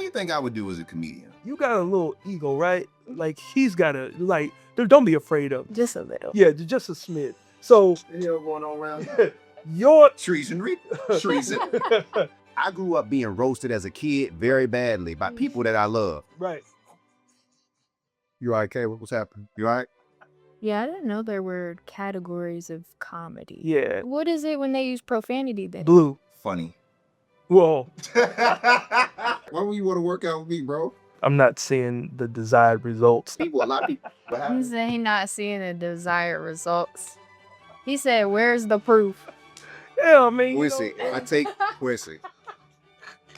you think I would do as a comedian? You got a little ego, right? Like he's got a like. Don't be afraid of him. Just a little. Yeah, just a smidge. So The hell going on around? your Treasonry. Treason. I grew up being roasted as a kid very badly by people that I love. right. You all right, Kaila? What's happening? You all right? Yeah, I didn't know there were categories of comedy. Yeah. What is it when they use profanity then? Blue. Funny. Whoa. Why would you want to work out with me, bro? I'm not seeing the desired results. A lot of people. What He happened? said he not seeing the desired results. He said, where's the proof? Yeah, I mean. Quincy, I take Quincy.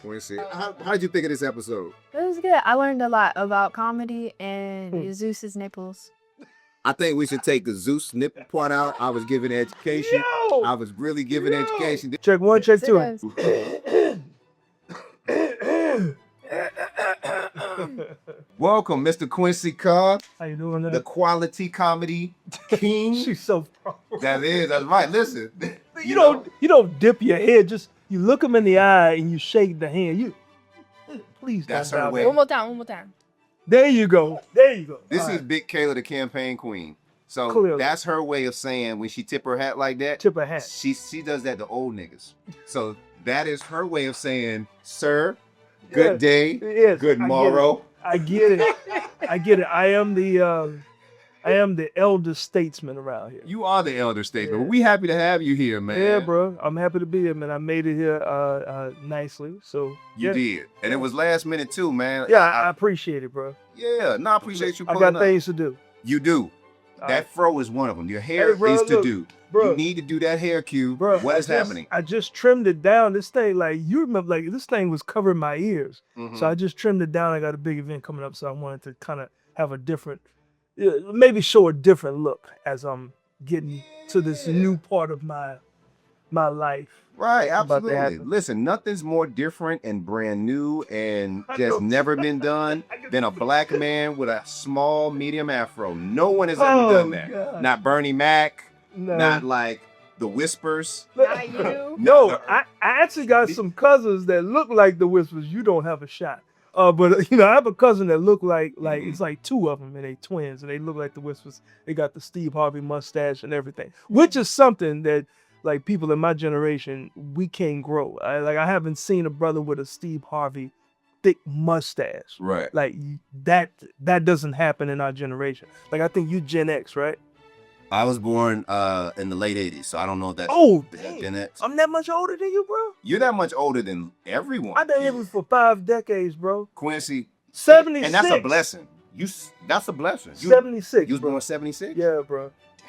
Quincy, how did you think of this episode? It was good. I learned a lot about comedy and Zeus's nipples. I think we should take the Zeus nipple part out. I was giving education. Yo! I was really giving education. Check one, check two. Welcome, Mr. Quincy Carr, How you doing there? the quality comedy king. She's so powerful. That's right. Listen. You don't dip your head. Just you look him in the eye and you shake the hand. You please. That's don't her bow way. down. One more time. There you go. There you go. This All is right. Big Kaila, the campaign queen. So Clearly. that's her way of saying when she tip her hat like that. Tip her hat. She does that to old niggas. So that is her way of saying, sir, good Yeah. day, Yes, good I get it. morrow. I get it. I get it. I am the elder statesman around here. You are the elder statesman. Yeah. We happy to have you here, man. Yeah, bro. I'm happy to be here, man. I made it here nicely. So You yeah. did. And it was last minute too, man. Yeah, I appreciate it, bro. I appreciate you I pulling got up. things to do. You do. All That right. fro is one of them. Your hair Hey, bro, is to look, do. bro. You need to do that hair cue. Bro, What is happening? I just trimmed it down. This thing, like you remember, like this thing was covering my ears. Mhm. So I just trimmed it down. I got a big event coming up, so I wanted to kind of have a different, maybe show a different look as I'm getting to this new part of my life. Right, about to absolutely. happen. Listen, nothing's more different and brand new and I just know. never been done than a black man with a small, medium afro. No one has ever Oh, done that. God. Not Bernie Mac, No, not like the Whispers. Not you. No, I actually got some cousins that look like the Whispers. You don't have a shot. But I have a cousin that look like it's like two of them and they twins and they look like the Whispers. They got the Steve Harvey mustache and everything, which is something that like people in my generation we can't grow. I haven't seen a brother with a Steve Harvey thick mustache. Right. Like that doesn't happen in our generation. Like I think you Gen X, right? I was born in the late 80s, so I don't know if that's Oh, is that dang. Gen X. I'm that much older than you, bro. You're that much older than everyone. I've been here for 5 decades, bro. Quincy. 76. And that's a blessing. That's a blessing. 76. You was bro. born 76? Yeah, bro. Damn.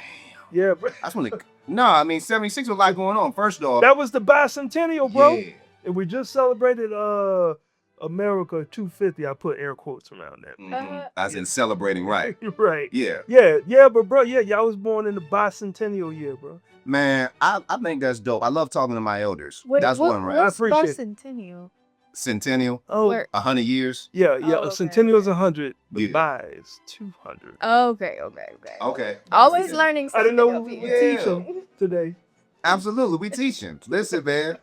Yeah, bro. That's when no, I mean 76 was a lot going on. First off, That was the bicentennial, bro. yeah. And we just celebrated America 250. I put air quotes around that. Mhm. As in celebrating, right? Right. Yeah. Yeah, but bro, y'all was born in the bicentennial year, bro. Man, I think that's dope. I love talking to my elders. Wait, That's one, right? I What's appreciate it. bicentennial? Centennial, Oh, Where- 100 years. yeah. Oh, A okay, centennial is 100. The Yeah. bi is 200. Okay. Okay. Always learning I something. didn't know up we would here. teach them today. Absolutely, we teaching. Listen, man.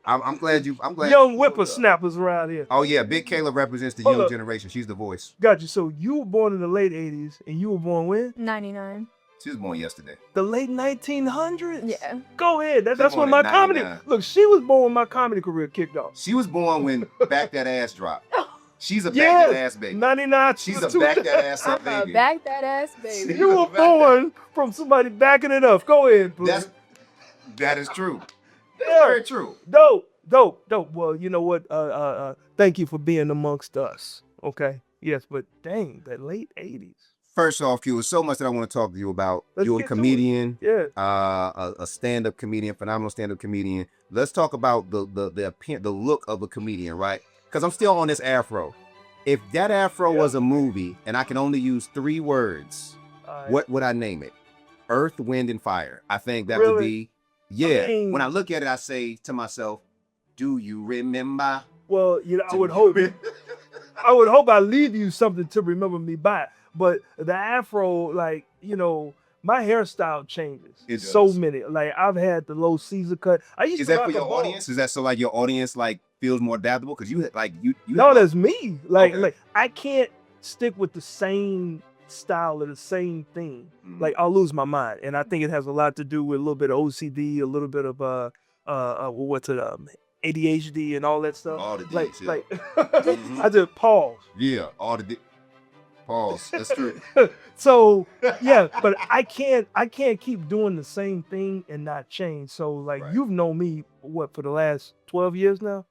I'm glad you. I'm glad. Young whippersnappers around here. Oh yeah, Big Kaila represents the Hold young up. generation. She's the voice. Got you. So you were born in the late 80s, and you were born when? 99. She was born yesterday. The late 1900s? Yeah. Go ahead. That's born when my in comedy. 99. Look, she was born when my comedy career kicked off. She was born when Back That Ass dropped. She's a Yes, Back That Ass baby. 99. She's a Back That Ass up I'm a baby. back that ass baby. You were born from somebody backing it up. Go ahead, please. That is true. That's Yeah. very true. Dope. Well, you know what? Thank you for being amongst us. Okay. Yes, but dang, that late 80s. First off, Q, there's so much that I want to talk to you about. Let's You're a get to it. comedian, Yeah. a stand-up comedian, phenomenal stand-up comedian. Let's talk about the look of a comedian, right? Because I'm still on this afro. If that afro was a movie and I can only use 3 words, what would I name it? Earth, Wind, and Fire. I think that would Really? be, yeah. mean- When I look at it, I say to myself, do you remember? Well, I would hope. I leave you something to remember me by. But the afro, like, my hairstyle changes. It so does. many. Like I've had the low Caesar cut. I used Is to that rock for a your ball. audience? Is that so like your audience like feels more adaptable? Because you No, that's me. Like Okay. like I can't stick with the same style or the same thing. Mhm. Like I'll lose my mind, and I think it has a lot to do with a little bit of OCD, a little bit of what's it ADHD and all that stuff. All the like Ds, yeah. like Mhm. I just pause. Yeah, all the pause. That's true. So yeah, but I can't keep doing the same thing and not change. So like Right. you've known me what for the last 12 years now?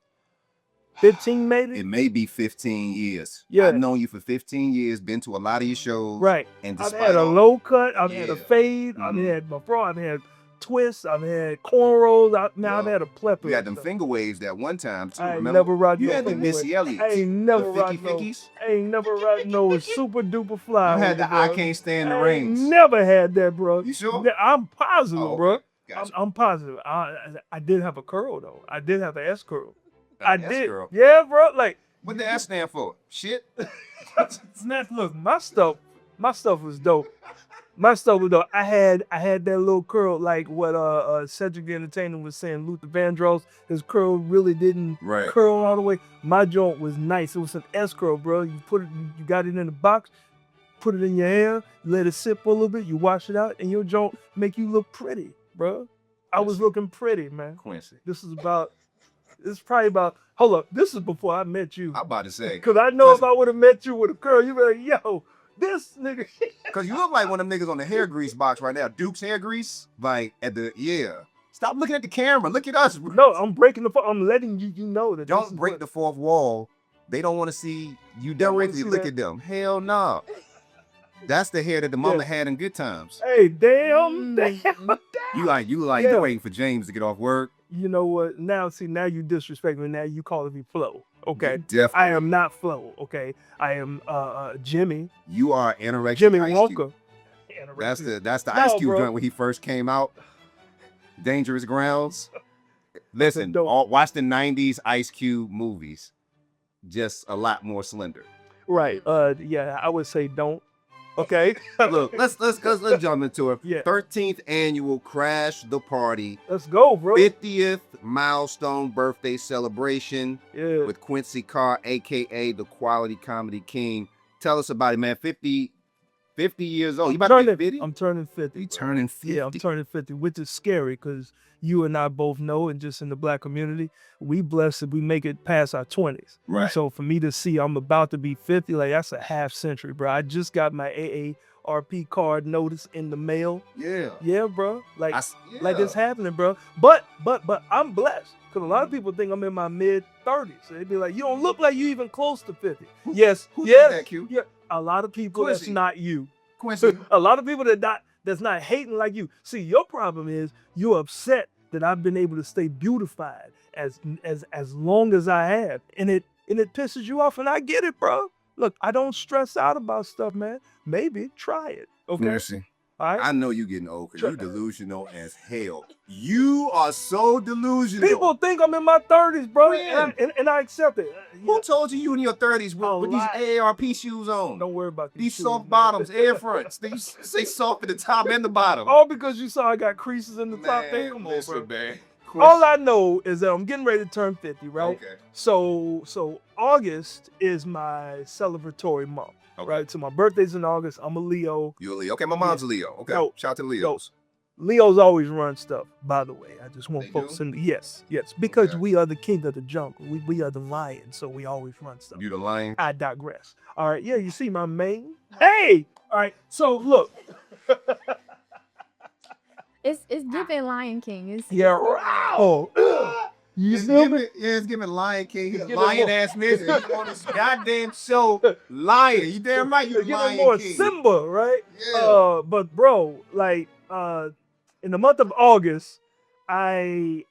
15 maybe? It may be 15 years. Yeah. I've known you for 15 years, been to a lot of your shows. Right. And I've despite had a all- low cut, I've had a Yeah. fade, I've Mhm. had my fro, I've had twists, I've had cornrows, I've Yeah. had a plethora. We had of them stuff. finger waves that one time too. I ain't Remember? never rocked You no had the finger Missy wave. Elliott. I ain't never the rocked no. Fickies. I ain't never rocked no super duper fly. You had with the it, I bro. Can't Stand the I ain't Rains. never had that, bro. You sure? I'm positive, Oh, okay. bro. Gotcha. I'm positive. I did have a curl though. I did have an S curl. I S did. curl. Yeah, bro. Like What the S stand for? Shit. it's not, look, my stuff was dope. My stuff was dope. I had that little curl like what Cedric the Entertainer was saying. Luther Vandross, his curl really didn't Right. curl all the way. My joint was nice. It was an S curl, bro. You put it, you got it in the box, put it in your hair, let it sit for a little bit, you wash it out, and your joint make you look pretty, bro. I was looking pretty, man. Quincy. This is probably about, hold up, this is before I met you. I'm about to say. Because I know if I would have met you with a curl, you'd be like, yo, this nigga. Because you look like one of them niggas on the hair grease box right now. Duke's hair grease. Like at the, yeah. Stop looking at the camera. Look at us. No, I'm I'm letting you know that. Don't break the fourth wall. They don't want to see you directly look at them. Hell no. That's the hair that the mama had in good times. Hey, damn. You like Yeah. you waiting for James to get off work. You know what? Now you disrespect me. Now you calling me Flo. Okay. You definitely. I am not Flo. Okay. I am Jimmy. You are anorexic. Jimmy Ice Walker. Cube. That's the No, Ice Cube bro. joint when he first came out. Dangerous Grounds. Listen, dope. watch the 90s Ice Cube movies. Just a lot more slender. Right. Yeah, I would say don't. Okay. Look, let's jump into it. Yeah. 13th annual Crash the Party, Let's go, bro. 50th milestone birthday celebration Yeah. with Quincy Carr, aka the Quality Comedy King. Tell us about it, man. 50 years old. You about to be 50? I'm turning 50. You bro. turning 50? Yeah, I'm turning 50, which is scary because you and I both know, and just in the Black community, we blessed if we make it past our 20s. Right. So for me to see I'm about to be 50, like that's a half century, bro. I just got my AARP card notice in the mail. Yeah. Yeah, bro. Like Like it's happening, bro. But I'm blessed because a lot of people think I'm in my mid 30s. So they'd be like, you don't look like you even close to 50. Yes. Who yes. said that, Q? Yeah. A lot of people that's Quincy. not you. Quincy. A lot of people that's not hating like you. See, your problem is you're upset that I've been able to stay beautified as long as I have, and it pisses you off, and I get it, bro. Look, I don't stress out about stuff, man. Maybe try it, okay? Quincy. All right. I know you getting old because you delusional as hell. You are so delusional. People think I'm in my 30s, bro, When? and I accept it. Who told you in your 30s A with these lot. AARP shoes on? Don't worry about These shoes, soft man. bottoms, air fronts. They say soft at the top and the bottom. All because you saw I got creases in the top. Man, Come on, listen, bro. man. All I know is that I'm getting ready to turn 50, right? Okay. So August is my celebratory month, Okay. right? So my birthday's in August. I'm a Leo. You're a Leo. Okay, my mom's a Leo. Okay. No. Shout out to Leos. Leos always run stuff, by the way. I just want They folks do? to yes, because Okay. we are the king of the jungle. We are the lion, so we always run stuff. You the lion. I digress. All right, yeah, you see my mane? Hey! All right, so look. It's giving Lion King. It's Yeah, wow. You It's feel me? giving Lion King. He's a giving lion more- ass nigga. He on this goddamn show. Lion. You damn right you It's giving Lion more King. Simba, right? Yeah. But bro, like in the month of August, I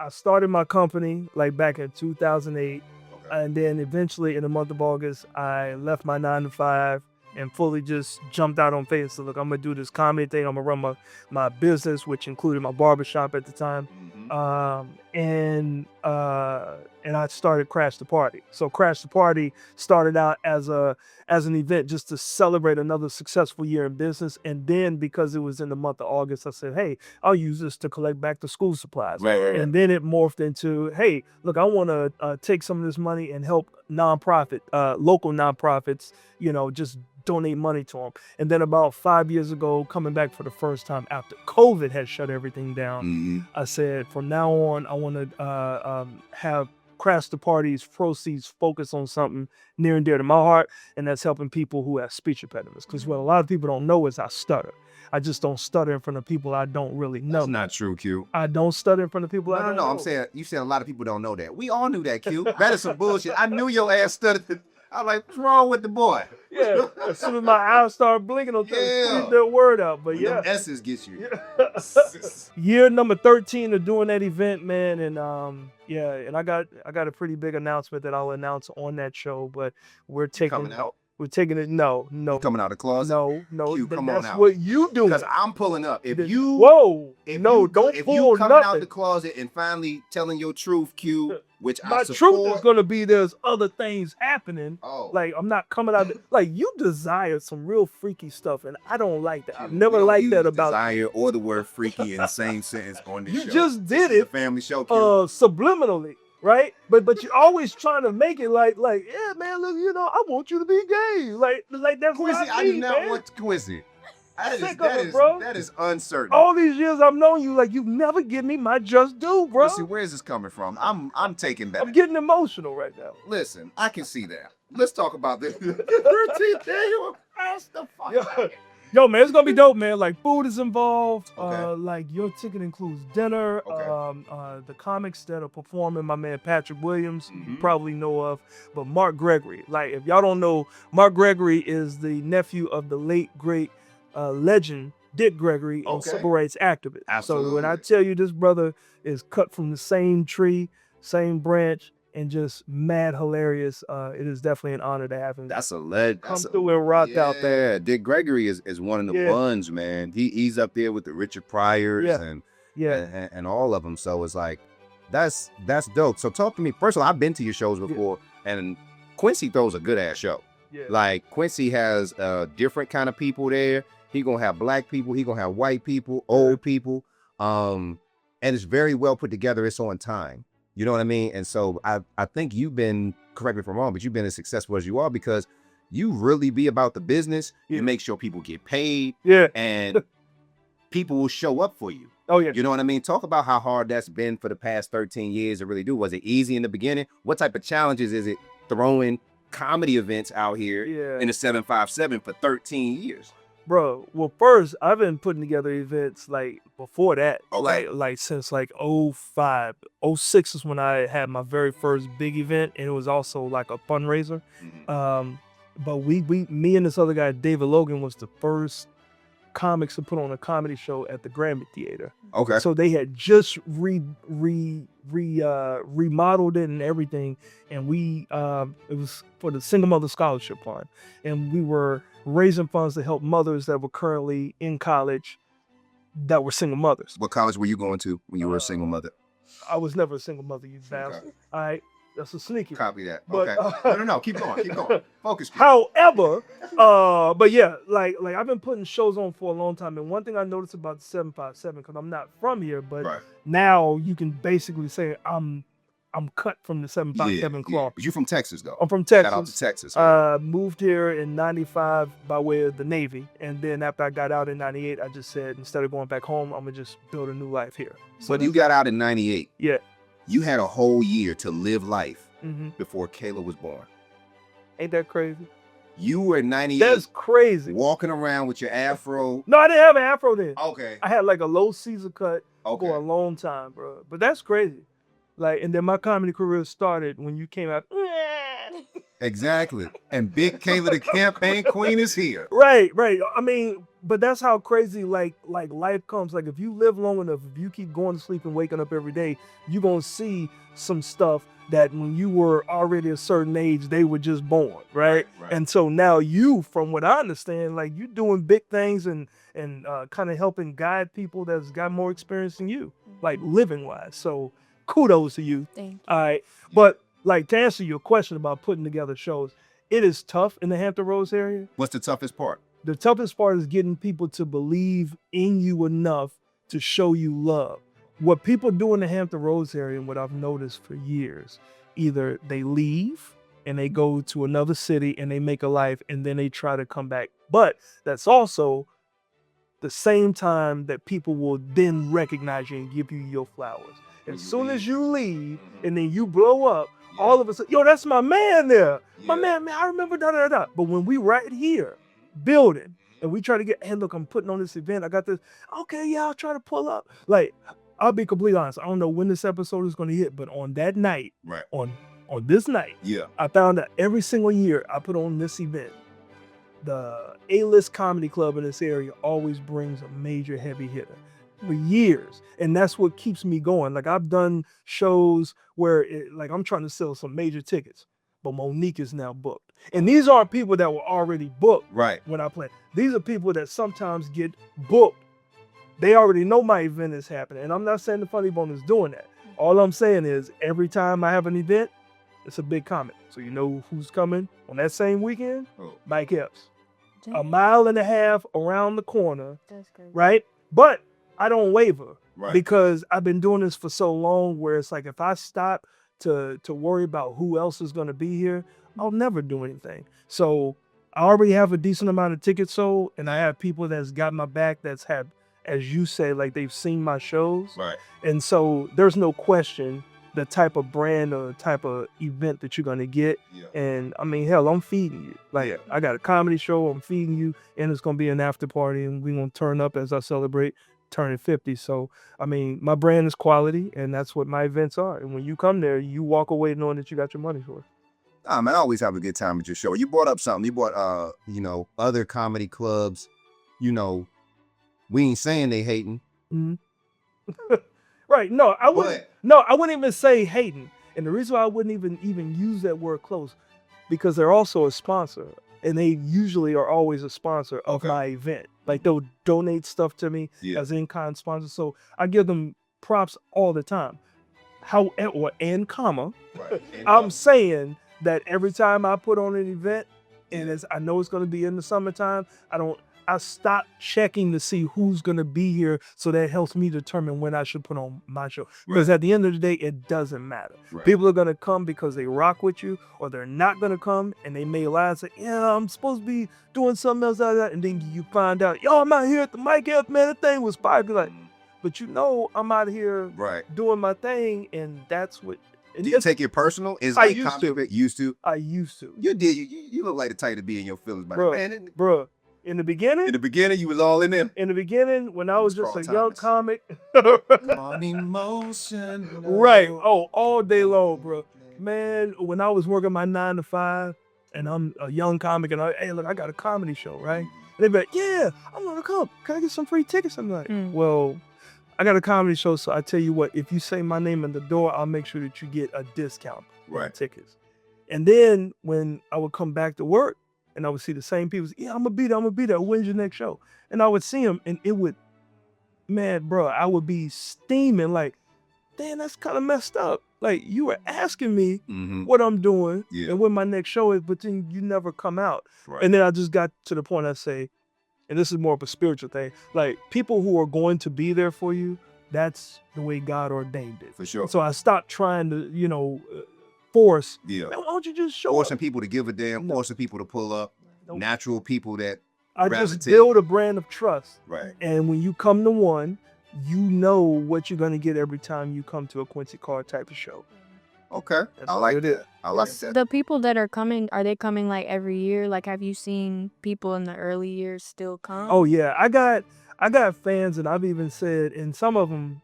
started my company like back in 2008, Okay. and then eventually in the month of August, I left my 9 to 5 and fully just jumped out on faith. So look, I'm gonna do this comedy thing. I'm gonna run my business, which included my barbershop at the time. Mhm. And I started Crash the Party. So Crash the Party started out as an event just to celebrate another successful year in business. And then because it was in the month of August, I said, hey, I'll use this to collect back to school supplies. Right. And then it morphed into, hey, look, I want to take some of this money and help local nonprofits, just donate money to them. And then about 5 years ago, coming back for the first time after COVID had shut everything down, I said, from now on, I want to have Crash the Party's proceeds focus on something near and dear to my heart, and that's helping people who have speech impediments. Because what a lot of people don't know is I stutter. I just don't stutter in front of people I don't really know. That's not true, Q. I don't stutter in front of people I don't know. I'm saying, you said a lot of people don't know that. We all knew that, Q. That is some bullshit. I knew your ass stuttered. I was like, what's wrong with the boy? Yeah, as soon as my eyes started blinking, I'll squeeze that word out. But Them S's get you. Year number 13 of doing that event, man, and and I got a pretty big announcement that I'll announce on that show. But we're taking coming out. We're taking it. No. You coming out of the closet? No. Q, come that's on out. what you do. Because I'm pulling up. Don't If pull you coming out the closet and finally telling your truth, Q, which I my support. truth is gonna be there's other things happening. Oh. Like I'm not coming out. Like you desire some real freaky stuff, and I don't like that. I've never We don't liked use that about desire or the word freaky in the same sentence on this show. you. Just This did is a it family show, Q. subliminally, right? But you're always trying to make it like yeah, man. Look, I want you to be gay. Like that's Quincy, what I do mean, not man. want Quincy. Bro. That is uncertain. All these years I've known you, like you've never given me my just due, bro. Quincy, where is this coming from? I'm taking back. I'm getting emotional right now. Listen, I can see that. Let's talk about this. 13th day, you passed the fuck. Yo, man, it's gonna be dope, man. Like food is involved. Okay. Like your ticket includes dinner. Okay. The comics that are performing, my man Patrick Williams, you Mhm. probably know of, but Mark Gregory. Like if y'all don't know, Mark Gregory is the nephew of the late great legend Dick Gregory, and Okay. civil rights activist. So when I Absolutely. tell you this brother is cut from the same tree, same branch, and just mad hilarious, it is definitely an honor to have him That's a lead. come through and rock out there. Yeah, Dick Gregory is one of the Yeah. ones, man. He's up there with the Richard Pryors Yeah. and all of them. So it's like that's dope. So talk to me. First of all, I've been to your shows before, and Quincy throws a good ass show. Yeah. Like Quincy has different kind of people there. He gonna have black people. He gonna have white people, old people. And it's very well put together. It's on time. You know what I mean? And so I think you've been, correct me if I'm wrong, but you've been as successful as you are because you really be about the business. Yeah. You make sure people get paid Yeah. and people will show up for you. Oh yeah. You know what I mean? Talk about how hard that's been for the past 13 years to really do. Was it easy in the beginning? What type of challenges is it throwing comedy events out here Yeah. in the 757 for 13 years? Bro, well, first, I've been putting together events like before that, Okay. like since like 05, 06 is when I had my very first big event, and it was also like a fundraiser. But me and this other guy, David Logan, was the first comics to put on a comedy show at the Grammy Theater. Okay. So they had just remodeled it and everything, and it was for the Single Mother Scholarship Fund, and we were raising funds to help mothers that were currently in college that were single mothers. What college were you going to when you were a single mother? I was never a single mother, you bastard. All right, that's a sneaky. Copy that. But, Okay. No. Keep going. Focus. However, but yeah, like I've been putting shows on for a long time, and one thing I noticed about the 757, because I'm not from here, but Right. now you can basically say I'm cut from the 757 cloth. But you're from Texas, though. I'm from Texas. Shout out to Texas. Moved here in 95 by way of the Navy. And then after I got out in 98, I just said, instead of going back home, I'm going to just build a new life here. So But you got out in 98. Yeah. You had a whole year to live life Mm-hmm. before Kaila was born. Ain't that crazy? You were 98. That's crazy. Walking around with your afro. No, I didn't have an afro then. Okay. I had like a low Caesar cut for a Okay. long time, bro. But that's crazy. Like, and then my comedy career started when you came out. Exactly. And Big Kaila, the campaign queen, is here. Right. I mean, but that's how crazy like life comes. Like if you live long enough, if you keep going to sleep and waking up every day, you're gonna see some stuff that when you were already a certain age, they were just born, right? Right. And so now you, from what I understand, like you're doing big things and kind of helping guide people that's got more experience than you. like living wise. So kudos to you. Thank you. All right. But like to answer your question about putting together shows, it is tough in the Hampton Roads area. What's the toughest part? The toughest part is getting people to believe in you enough to show you love. What people do in the Hampton Roads area, and what I've noticed for years, either they leave and they go to another city and they make a life and then they try to come back. But that's also the same time that people will then recognize you and give you your flowers. As soon as you leave and then you blow up, all of a sudden, yo, that's my man there. My man, I remember da. But when we right here, building, and we try to get, hey, look, I'm putting on this event. I got this. Okay, yeah, I'll try to pull up. Like, I'll be completely honest. I don't know when this episode is going to hit, but on that night, Right. on this night, I found out every single year I put on this event, the A-list comedy club in this area always brings a major heavy hitter for years. And that's what keeps me going. Like, I've done shows where like I'm trying to sell some major tickets, but Monique is now booked. And these aren't people that were already booked when I play. These are people that sometimes get booked. They already know my event is happening. And I'm not saying the Funny Bone is doing that. All I'm saying is every time I have an event, it's a big comment. So you know who's coming on that same weekend? Mike Epps. Damn. 1.5 miles around the corner, That's great. right? But I don't waver Right. because I've been doing this for so long where it's like if I stop to worry about who else is going to be here, I'll never do anything. So I already have a decent amount of tickets sold, and I have people that's got my back that's had, as you say, like they've seen my shows. Right. And so there's no question the type of brand or type of event that you're going to get. And I mean, hell, I'm feeding you. Like I got a comedy show, I'm feeding you, and it's going to be an after party, and we're going to turn up as I celebrate turning 50. So, I mean, my brand is quality, and that's what my events are. And when you come there, you walk away knowing that you got your money's worth. Man, I always have a good time at your show. You brought up something. You brought, other comedy clubs. We ain't saying they hating. Mm-hmm. Right. No, I wouldn't. No, I wouldn't even say hating. And the reason why I wouldn't even use that word close, because they're also a sponsor, and they usually are always a sponsor of my event. Like they'll donate stuff to me as in-kind sponsors. So I give them props all the time. I'm saying that every time I put on an event, and I know it's going to be in the summertime, I stop checking to see who's going to be here, so that helps me determine when I should put on my show. Because at the end of the day, it doesn't matter. People are going to come because they rock with you, or they're not going to come, and they may lie and say, yeah, I'm supposed to be doing something else out of that, and then you find out, yo, I'm out here at the Mike Epps, man, that thing was fire. Like, but I'm out here doing my thing, and that's what. Do you take it personal? I used to. Used to? I used to. You did. You look like the type to be in your feelings, man. Bro. In the beginning, you was all in there. In the beginning, when I was just a young comic. On emotion. Right. Oh, all day long, bro. Man, when I was working my 9 to 5, and I'm a young comic, and hey, look, I got a comedy show, right? And they'd be like, yeah, I'm gonna come. Can I get some free tickets? I'm like, well, I got a comedy show, so I tell you what, if you say my name in the door, I'll make sure that you get a discount on tickets. And then when I would come back to work, and I would see the same people, yeah, I'm gonna be there. When's your next show? And I would see them, and it would, man, bro, I would be steaming like, damn, that's kind of messed up. Like, you were asking me what I'm doing and when my next show is, but then you never come out. And then I just got to the point I say, and this is more of a spiritual thing, like, people who are going to be there for you, that's the way God ordained it. For sure. So I stopped trying to, force. Man, why don't you just show forcing up? People to give a damn, forcing people to pull up, natural people that I just build a brand of trust. Right. And when you come to one, you know what you're going to get every time you come to a Quincy Carr type of show. Okay. I like that. I like that. The people that are coming, are they coming like every year? Like, have you seen people in the early years still come? Oh yeah, I got fans, and I've even said, and some of them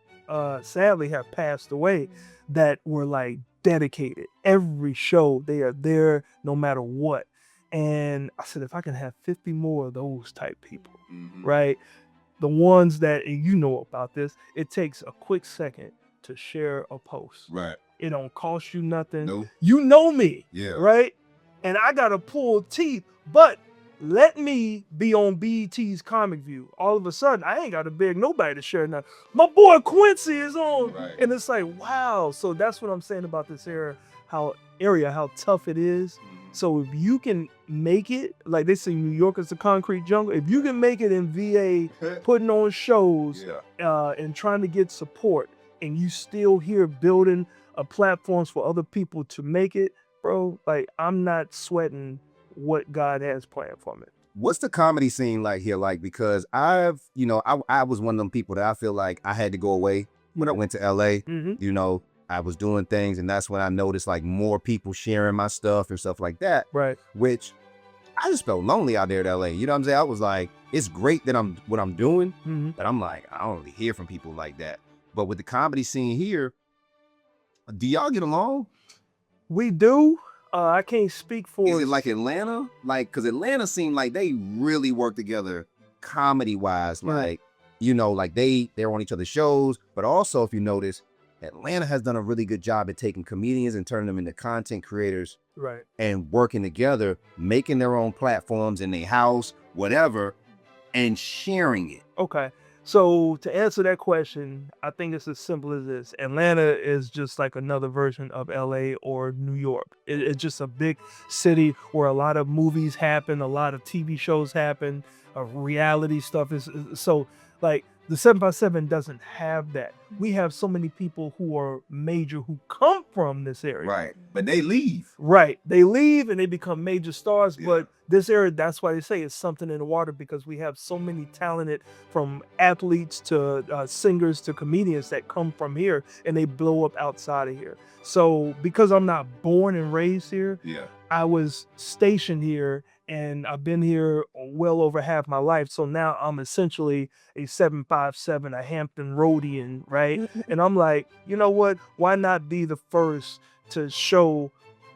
sadly have passed away, that were like dedicated. Every show they are there no matter what. And I said, if I can have 50 more of those type people, right? The ones that, and you know about this, it takes a quick second to share a post. Right. It don't cost you nothing. No. You know me. Yeah. Right? And I gotta pull teeth, but let me be on BET's Comic View. All of a sudden, I ain't got to beg nobody to share nothing. My boy Quincy is on. Right. And it's like, wow. So that's what I'm saying about this area, how tough it is. So if you can make it, like they say New York is the concrete jungle, if you can make it in VA, putting on shows and trying to get support, and you still here building platforms for other people to make it, bro, like I'm not sweating what God has planned for me. What's the comedy scene like here? Like, because I've, I was one of them people that I feel like I had to go away when I went to LA. Mm-hmm. I was doing things, and that's when I noticed like more people sharing my stuff and stuff like that. Right. Which I just felt lonely out there at LA. You know what I'm saying? I was like, it's great that what I'm doing, but I'm like, I don't really hear from people like that. But with the comedy scene here, do y'all get along? We do. I can't speak for. Is it like Atlanta? Like, because Atlanta seemed like they really work together comedy wise. Like, like they're on each other's shows. But also, if you notice, Atlanta has done a really good job at taking comedians and turning them into content creators. Right. And working together, making their own platforms in their house, whatever, and sharing it. Okay. So to answer that question, I think it's as simple as this. Atlanta is just like another version of LA or New York. It's just a big city where a lot of movies happen, a lot of TV shows happen, reality stuff is so like the 7x7 doesn't have that. We have so many people who are major who come from this area. Right. But they leave. Right. They leave and they become major stars. Yeah. But this area, that's why they say it's something in the water, because we have so many talented, from athletes to singers to comedians that come from here and they blow up outside of here. So because I'm not born and raised here, I was stationed here and I've been here well over half my life. So now I'm essentially a 757, a Hampton Roadian, right? And I'm like, you know what? Why not be the first to show,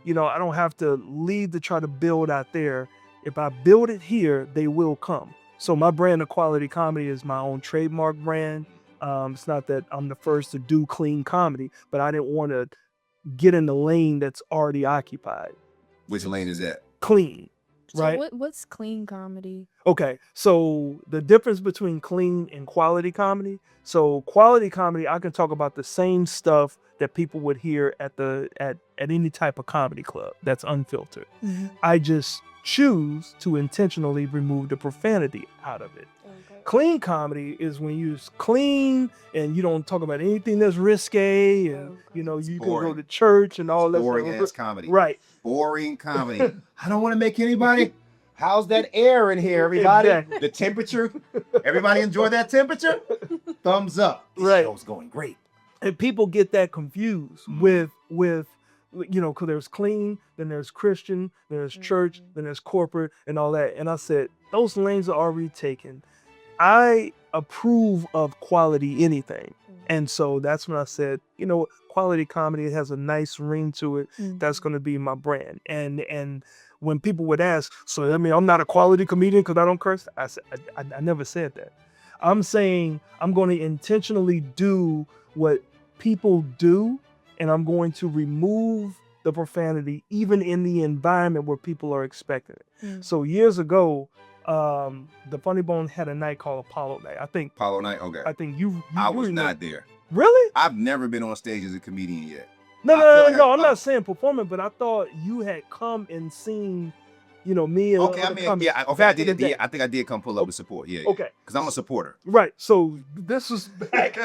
I don't have to leave to try to build out there. If I build it here, they will come. So my brand of quality comedy is my own trademark brand. It's not that I'm the first to do clean comedy, but I didn't want to get in the lane that's already occupied. Which lane is that? Clean. So right? what's clean comedy? Okay, so the difference between clean and quality comedy. So quality comedy, I can talk about the same stuff that people would hear at any type of comedy club that's unfiltered. Mm-hmm. I just choose to intentionally remove the profanity out of it. Okay. Clean comedy is when you're clean and you don't talk about anything that's risque, and you can go to church and all that. Boring ass comedy. Right. Boring comedy. I don't want to make anybody. How's that air in here, everybody? Exactly. The temperature. Everybody enjoy that temperature? Thumbs up. This Right. show's going great. And people get that confused with because there's clean, then there's Christian, then there's church, then there's corporate and all that. And I said, those lanes are already taken. I approve of quality anything. And so that's when I said, quality comedy, it has a nice ring to it. That's going to be my brand. And when people would ask, so I mean, I'm not a quality comedian because I don't curse. I said, I never said that. I'm saying I'm going to intentionally do what people do, and I'm going to remove the profanity even in the environment where people are expecting it. So years ago, the Funny Bone had a night called Apollo Night. Apollo Night, okay. I think you I was remember. not there. Really? I've never been on stage as a comedian yet. No. I'm not saying performing, but I thought you had come and seen, me. And Okay, I mean, yeah, okay, I did. Yeah, I think I did come pull up with support. Yeah. Okay. Because I'm a supporter. Right. So this was back.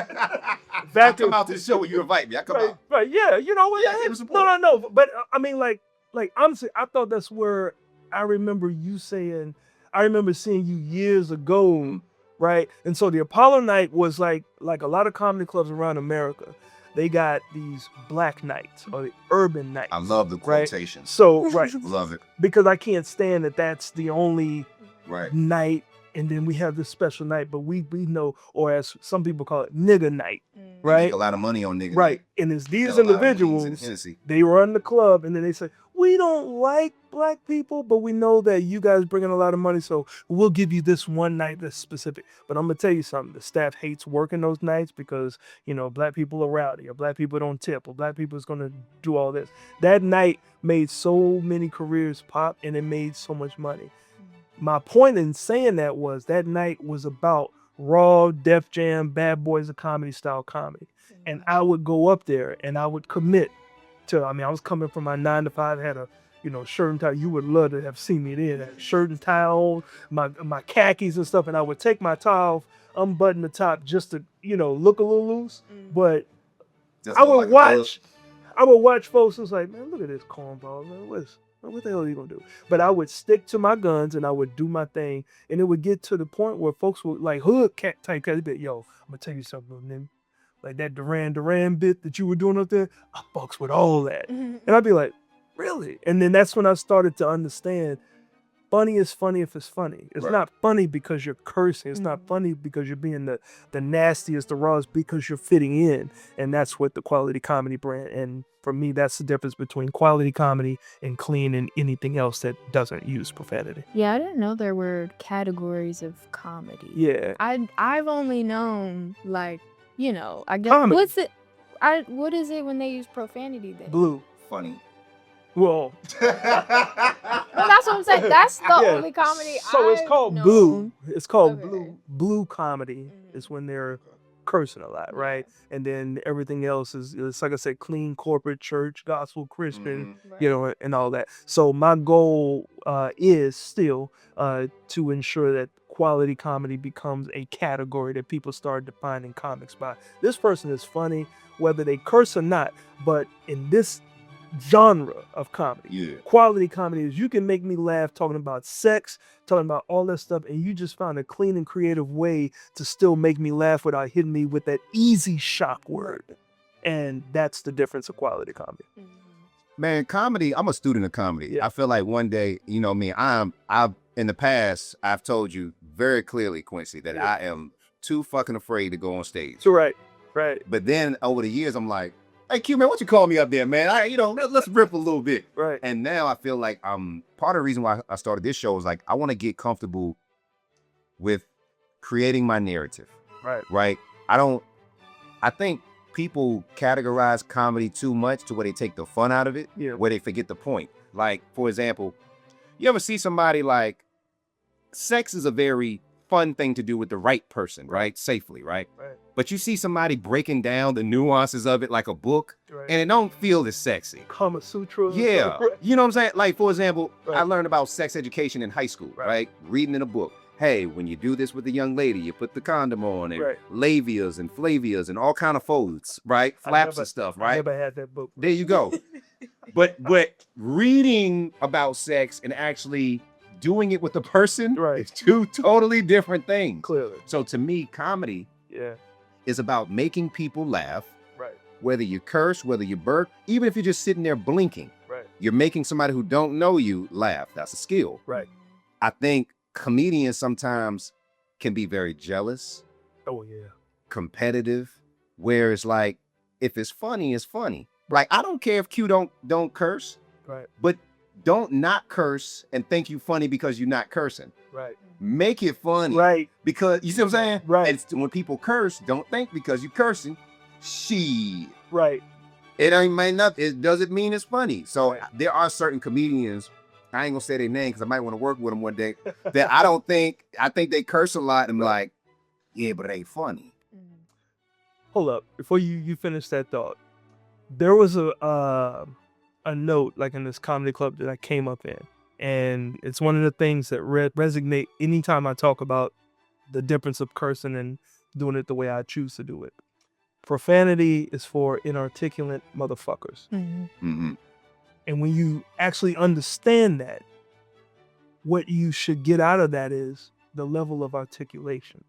I come out to the show when you invite me. I come out. Right. Yeah. You know what? Yeah, I give support. No. But I mean, like I thought that's where I remember you saying. I remember seeing you years ago, right? And so the Apollo Night was like a lot of comedy clubs around America. They got these black nights or the urban nights. I love the quotations. Right? So, right. Love it. Because I can't stand that that's the only right. night. And then we have this special night, but we know, or as some people call it, nigga night, right? Make a lot of money on niggas. Right. And it's these individuals, they run the club and then they say, we don't like black people, but we know that you guys bring in a lot of money, so we'll give you this one night that's specific. But I'm going to tell you something. The staff hates working those nights because, black people are rowdy, or black people don't tip, or black people is going to do all this. That night made so many careers pop, and it made so much money. my point in saying that was that night was about raw, Def Jam, Bad Boys of Comedy style comedy. And I would go up there and I would commit to, I mean, I was coming from my 9 to 5, had a, shirt and tie. You would love to have seen me then. Had a shirt and tie on, my khakis and stuff. And I would take my tie off, unbutton the top just to, look a little loose. But Just I would like a watch, folks who's like, man, look at this cornball, man. What the hell are you gonna do? But I would stick to my guns and I would do my thing, and it would get to the point where folks would like hood cat type cat bit. Yo, I'm gonna tell you something, nigga. Like that Duran bit that you were doing up there, I fucks with all that, and I'd be like, really? And then that's when I started to understand. Funny is funny if it's funny. It's not funny because you're cursing. It's not funny because you're being the nastiest, the rawest, because you're fitting in. And that's what the quality comedy brand. And for me, that's the difference between quality comedy and clean and anything else that doesn't use profanity. Yeah, I didn't know there were categories of comedy. Yeah. I've only known I guess Comedy. what is it when they use profanity then? Blue. Funny. Well, Well, that's what I'm saying. That's the Yeah. only comedy. So it's I've called known. blue. It's called Okay. blue. Blue comedy is when they're cursing a lot, right? And then everything else is like I said, clean corporate church, gospel Christian, Right. and all that. So my goal is still to ensure that quality comedy becomes a category that people start defining comics by. This person is funny, whether they curse or not, but in this genre of comedy. Yeah. Quality comedy is you can make me laugh talking about sex, talking about all that stuff, and you just found a clean and creative way to still make me laugh without hitting me with that easy shock word. And that's the difference of quality comedy. Man, comedy, I'm a student of comedy. Yeah. I feel like one day, me, I've in the past, I've told you very clearly, Quincy, that I am too fucking afraid to go on stage. So right. But then over the years, I'm like, hey, Q, man, why don't you call me up there, man? Let's rip a little bit. Right. And now I feel like part of the reason why I started this show is like, I want to get comfortable with creating my narrative. Right. I think people categorize comedy too much to where they take the fun out of it, where they forget the point. Like, for example, you ever see somebody like, sex is a very fun thing to do with the right person, right? Safely, right? But you see somebody breaking down the nuances of it like a book, and it don't feel as sexy. Kama Sutra. Yeah. You know what I'm saying? Like, for example, Right. I learned about sex education in high school, right? Reading in a book. Hey, when you do this with a young lady, you put the condom on and labias and flavias and all kind of folds, right? Flaps and stuff, I right? never had that book. There you go. But reading about sex and actually doing it with the person is two totally different things. Clearly. So to me, comedy is about making people laugh. Right. Whether you curse, whether you burp, even if you're just sitting there blinking, you're making somebody who don't know you laugh. That's a skill. Right. I think comedians sometimes can be very jealous. Oh yeah. Competitive, where it's like, if it's funny, it's funny. Like, I don't care if Q don't curse, but don't not curse and think you funny because you're not cursing. Right. Make it funny. Right. Because, you see what I'm saying? Right. And when people curse, don't think because you're cursing, Right. it doesn't mean it's funny. So there are certain comedians, I ain't gonna say their name because I might want to work with them one day, that I think they curse a lot and I'm like, yeah, but it ain't funny. Hold up, before you finish that thought, there was a note like in this comedy club that I came up in, and it's one of the things that resonate anytime I talk about the difference of cursing and doing it the way I choose to do it. Profanity is for inarticulate motherfuckers. And when you actually understand that, what you should get out of that is the level of articulation.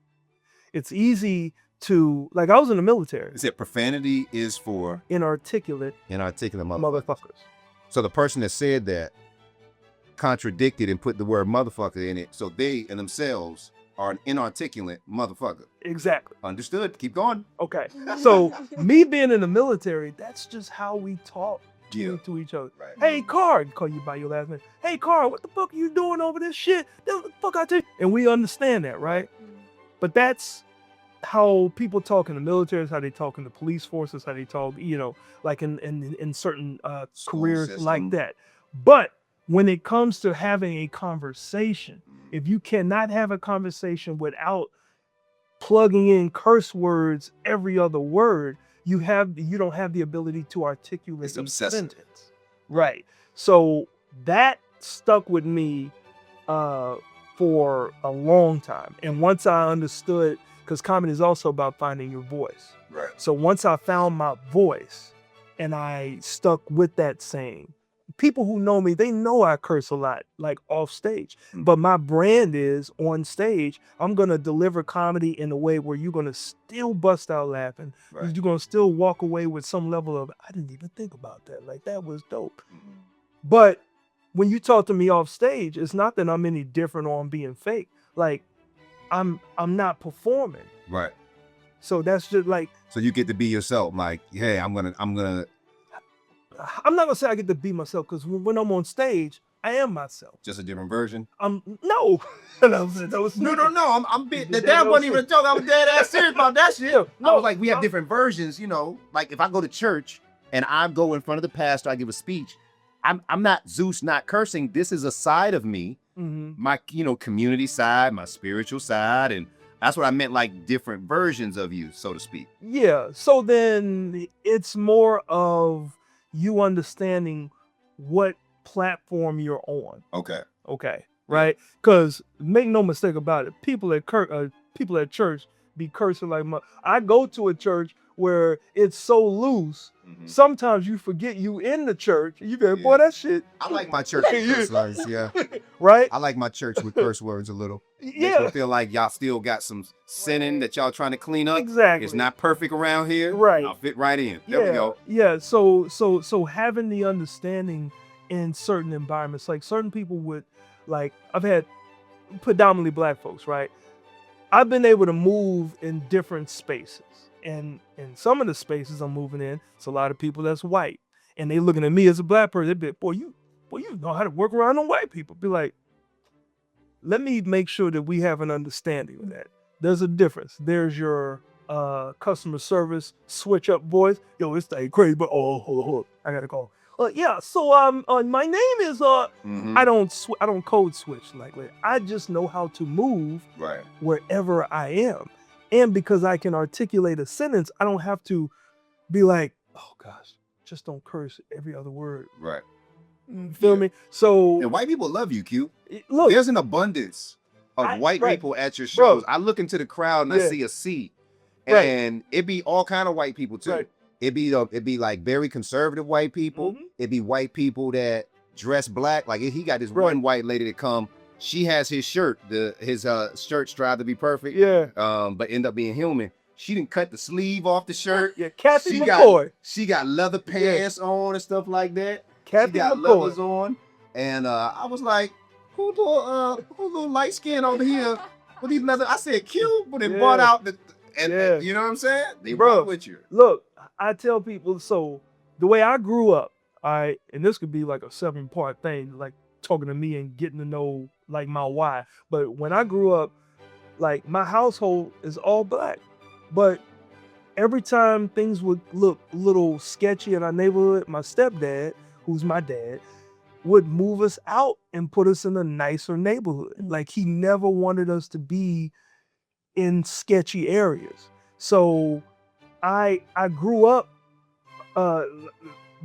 It's easy to, like, I was in the military. Is it profanity is for Inarticulate motherfuckers? So the person that said that contradicted and put the word motherfucker in it, so they in themselves are an inarticulate motherfucker. Exactly. Understood. Keep going. Okay. So me being in the military, that's just how we talk to each other. Right. Hey, Carr, call you by your last name. Hey, Carr, what the fuck are you doing over this shit? What the fuck I tell you? And we understand that, right? But that's how people talk in the military, is how they talk in the police forces, how they talk, like in certain careers system. like that. But when it comes to having a conversation, if you cannot have a conversation without plugging in curse words every other word, you don't have the ability to articulate It's a obsessive. sentence. Right. So that stuck with me for a long time. And once I understood, because comedy is also about finding your voice. Right. So once I found my voice and I stuck with that saying, people who know me, they know I curse a lot, like off stage. But my brand is on stage, I'm going to deliver comedy in a way where you're going to still bust out laughing. Right. You're going to still walk away with some level of, I didn't even think about that. Like, that was dope. But when you talk to me off stage, it's not that I'm any different or I'm being fake. Like, I'm not performing. Right. So that's just like, So you get to be yourself. Like, hey, I'm gonna. I'm not gonna say I get to be myself, because when I'm on stage, I am myself. just a different version. No. No. I'm being that wasn't even a joke. I was dead ass serious about that shit. No, I was like, we have different versions. You know, like if I go to church and I go in front of the pastor, I give a speech. I'm not Zeus, not cursing. This is a side of me, my community side, my spiritual side, and that's what I meant, like different versions of you, so to speak. Yeah. So then it's more of you understanding what platform you're on. Okay. Okay. Right. Because make no mistake about it, people at church be cursing like I go to a church where it's so loose. Sometimes you forget you in the church. You be like, boy, that shit. I like my church with curse words, yeah. Right? I like my church with curse words a little. Makes Yeah. me feel like y'all still got some sinning that y'all trying to clean up. Exactly. It's not perfect around here. Right. I'll fit right in. There we go. Yeah. So having the understanding in certain environments, like certain people would, like, I've had predominantly black folks, right? I've been able to move in different spaces. And in some of the spaces I'm moving in, it's a lot of people that's white. And they looking at me as a black person, they be like, boy, you know how to work around on white people. Be like, let me make sure that we have an understanding of that. There's a difference. There's your customer service switch up voice. Yo, this thing crazy, but hold on. I gotta call. Yeah, so my name is I don't code switch like that. I just know how to move Right. wherever I am. And because I can articulate a sentence, I don't have to be like, oh gosh, just don't curse every other word. Right. Feel me? So And white people love you, Q. look, There's an abundance of white right. people at your shows. Bro. I look into the crowd and I Yeah. see a sea. Right. And it be all kind of white people too. Right. It'd be like very conservative white people. It'd be white people that dress black. Like he got this one white lady that come. She has his shirt. His shirt strive to be perfect. Yeah. But end up being human. She didn't cut the sleeve off the shirt. Yeah, Kathy She McCoy. She got leather pants on and stuff like that. Kathy She got McCoy. leathers on. And I was like, who little light skin over here with these leather? I said, Q, but it bought out and you know what I'm saying? They brought with you. Look, I tell people, so the way I grew up, and this could be like a 7-part thing, like talking to me and getting to know like my why. But when I grew up, like my household is all black. But every time things would look a little sketchy in our neighborhood, my stepdad, who's my dad, would move us out and put us in a nicer neighborhood. Like he never wanted us to be in sketchy areas. So I grew up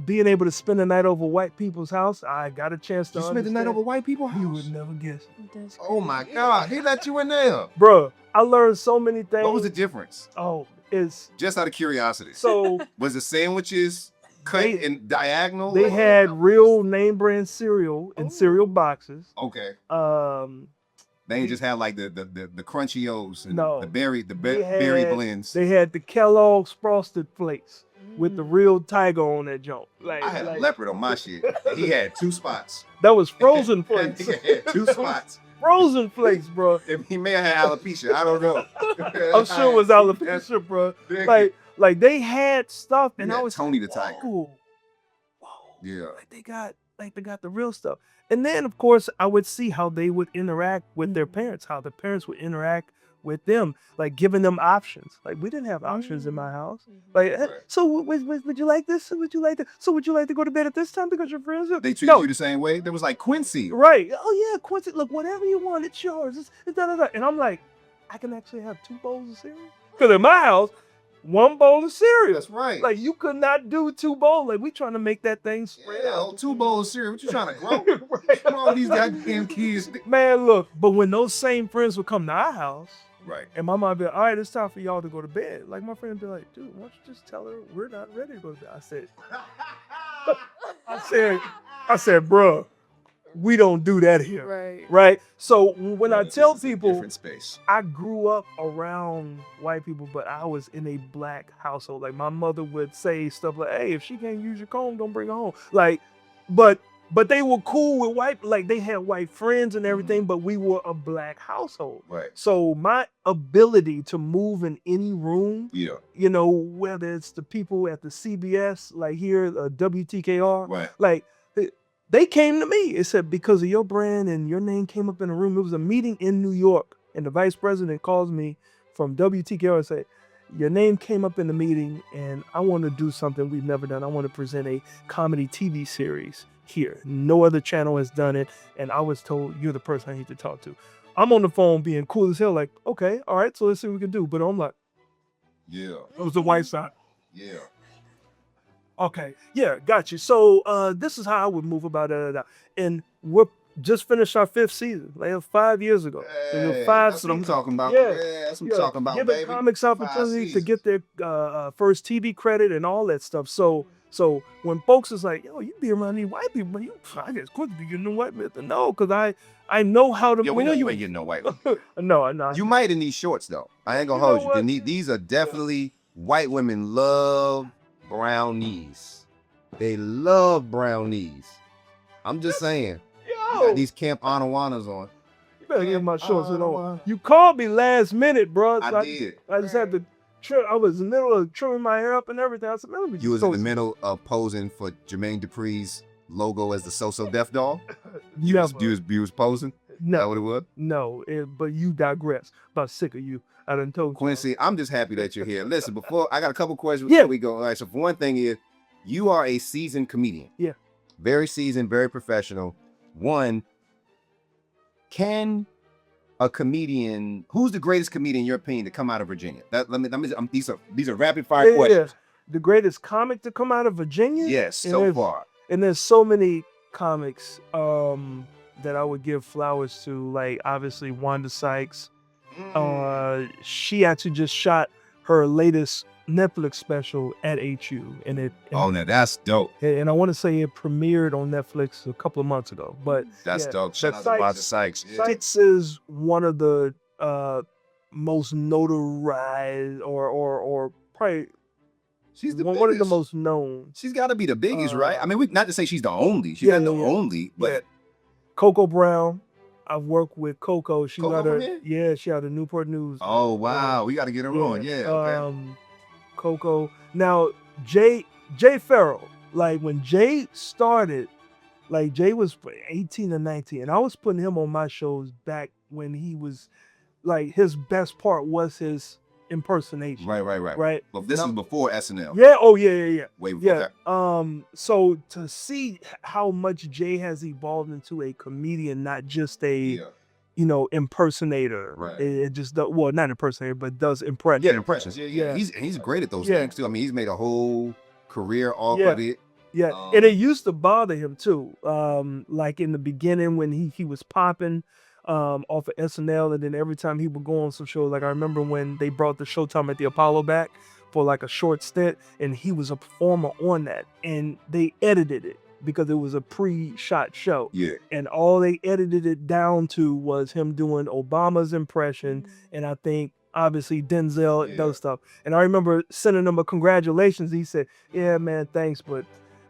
being able to spend the night over white people's house. I got a chance to You spent the night over white people's house? You would never guess. Oh my God, he let you in there. Bruh, I learned so many things. What was the difference? Oh, it's Just out of curiosity. so Was the sandwiches cut in diagonal? they had real name brand cereal in cereal boxes. Okay. They ain't just had like the Crunchios and No. the berry They blends. They had the Kellogg's Frosted Flakes with the real tiger on that joint. Like, I had a leopard on my shit. He had 2 spots. That was frozen flakes. He had 2 spots. Frozen flakes, bro. He may have had alopecia. I don't know. I'm sure it was alopecia, bro. Like they had stuff, and I was Tony the Tiger. Whoa. Yeah. Like they got the real stuff. And then of course I would see how they would interact with their parents, how the parents would interact with them, like giving them options. Like we didn't have options in my house. Like, so would you like this? Would you like that? So would you like to go to bed at this time because your friends are? They treated you the same way. There was like Quincy. Right. Oh yeah, Quincy. Look, whatever you want, it's yours. It's da da da. And I'm like, I can actually have 2 bowls of cereal. Because in my house, 1 bowl of cereal. That's right. Like you could not do 2 bowls. Like we trying to make that thing spread out. 2 bowls of cereal. What you trying to grow? Come on, these goddamn kids. Man, look. But when those same friends would come to our house, Right. and my mom would be like, all right, it's time for y'all to go to bed. Like my friend would be like, dude, why don't you just tell her we're not ready to go to bed? I said, bruh, we don't do that here. Right. Right? So when I tell This is a people, different space. I grew up around white people, but I was in a black household. Like my mother would say stuff like, hey, if she can't use your comb, don't bring her home. Like, but they were cool with white, like they had white friends and everything, but we were a black household. Right. So my ability to move in any room, Yeah. you know, whether it's the people at the CBS, like here, WTKR, Right. like they came to me. It said, because of your brand and your name came up in a room. It was a meeting in New York, and the vice president calls me from WTKR and said, your name came up in the meeting, and I want to do something we've never done. I want to present a comedy TV series here. No other channel has done it, and I was told you're the person I need to talk to. I'm on the phone being cool as hell, like, okay, all right, so let's see what we can do. But I'm like, Yeah. it was the white side. Yeah. Okay, yeah, got you. So this is how I would move about it. And we're just finished our 5th season, like 5 years ago. There were 5 that's what I'm seasons. talking about. Yeah. Yeah, that's what I'm talking about, Giving baby. comics 5 opportunity to seasons. get their first TV credit and all that stuff. So when folks is like, yo, you be around these white people, but I guess Quincy be getting the white people. No, because I know how to. Yeah, we know you ain't getting no white. No. You might in these shorts though. I ain't gonna You know hold you. what? These are definitely white women love brownies. They love brownies. I'm just saying. You Yo, got these Camp Anawanas on. you better get my shorts Oh, on. You called me last minute, bro. So I did. I just had to trim. I was in the middle of trimming my hair up and everything. I said, man, let me You was just in the middle of posing for Jermaine Dupri's logo as the So-So Deaf doll. You have You was posing. Is that what it was? no, but you digress. About sick of you. I done told you. Quincy, I'm just happy that you're here. Listen, before I got a couple questions Yeah. before we go. All right, so for one thing is, you are a seasoned comedian. Yeah. Very seasoned, very professional. One, can a comedian, who's the greatest comedian in your opinion to come out of Virginia? These are rapid fire questions. The greatest comic to come out of Virginia? Yes, And so there's- far. And there's so many comics that I would give flowers to, like obviously Wanda Sykes. She actually just shot her latest Netflix special at HU, and Oh, now that's dope. and I want to say it premiered on Netflix a couple of months ago. But That's yeah, dope. Shout out to Sykes- Wanda Sykes. Sykes is one of the most notarized, or probably She's the one of the biggest. most known. She's got to be the biggest, right? I mean, not to say she's the only. She's Yeah, not the yeah. only, but Coco Brown. I've worked with Coco. She Coco got from her, here? she had a Newport News. oh wow, we got to get her on. Yeah. Okay. Coco. Now Jay Farrell, like when Jay started, like Jay was 18 or 19, and I was putting him on my shows back when he was like his best part was his impersonation. Right. Right. But this Now- is before SNL. Yeah. Oh yeah. Way before. Yeah. So to see how much Jay has evolved into a comedian, not just a Yeah. impersonator. Right. It just well, not impersonator, but does impression. Yeah, impressions. Yeah. Yeah. He's great at those Yeah. things too. I mean, he's made a whole career off Yeah. of it. Yeah, and it used to bother him too. Like in the beginning when he was popping off of SNL, and then every time he would go on some shows, like I remember when they brought the Showtime at the Apollo back for like a short stint, and he was a performer on that, and they edited it because it was a pre-shot show, Yeah. and all they edited it down to was him doing Obama's impression, and I think obviously Denzel Yeah. does stuff. And I remember sending him a congratulations. He said, "Yeah, man, thanks, but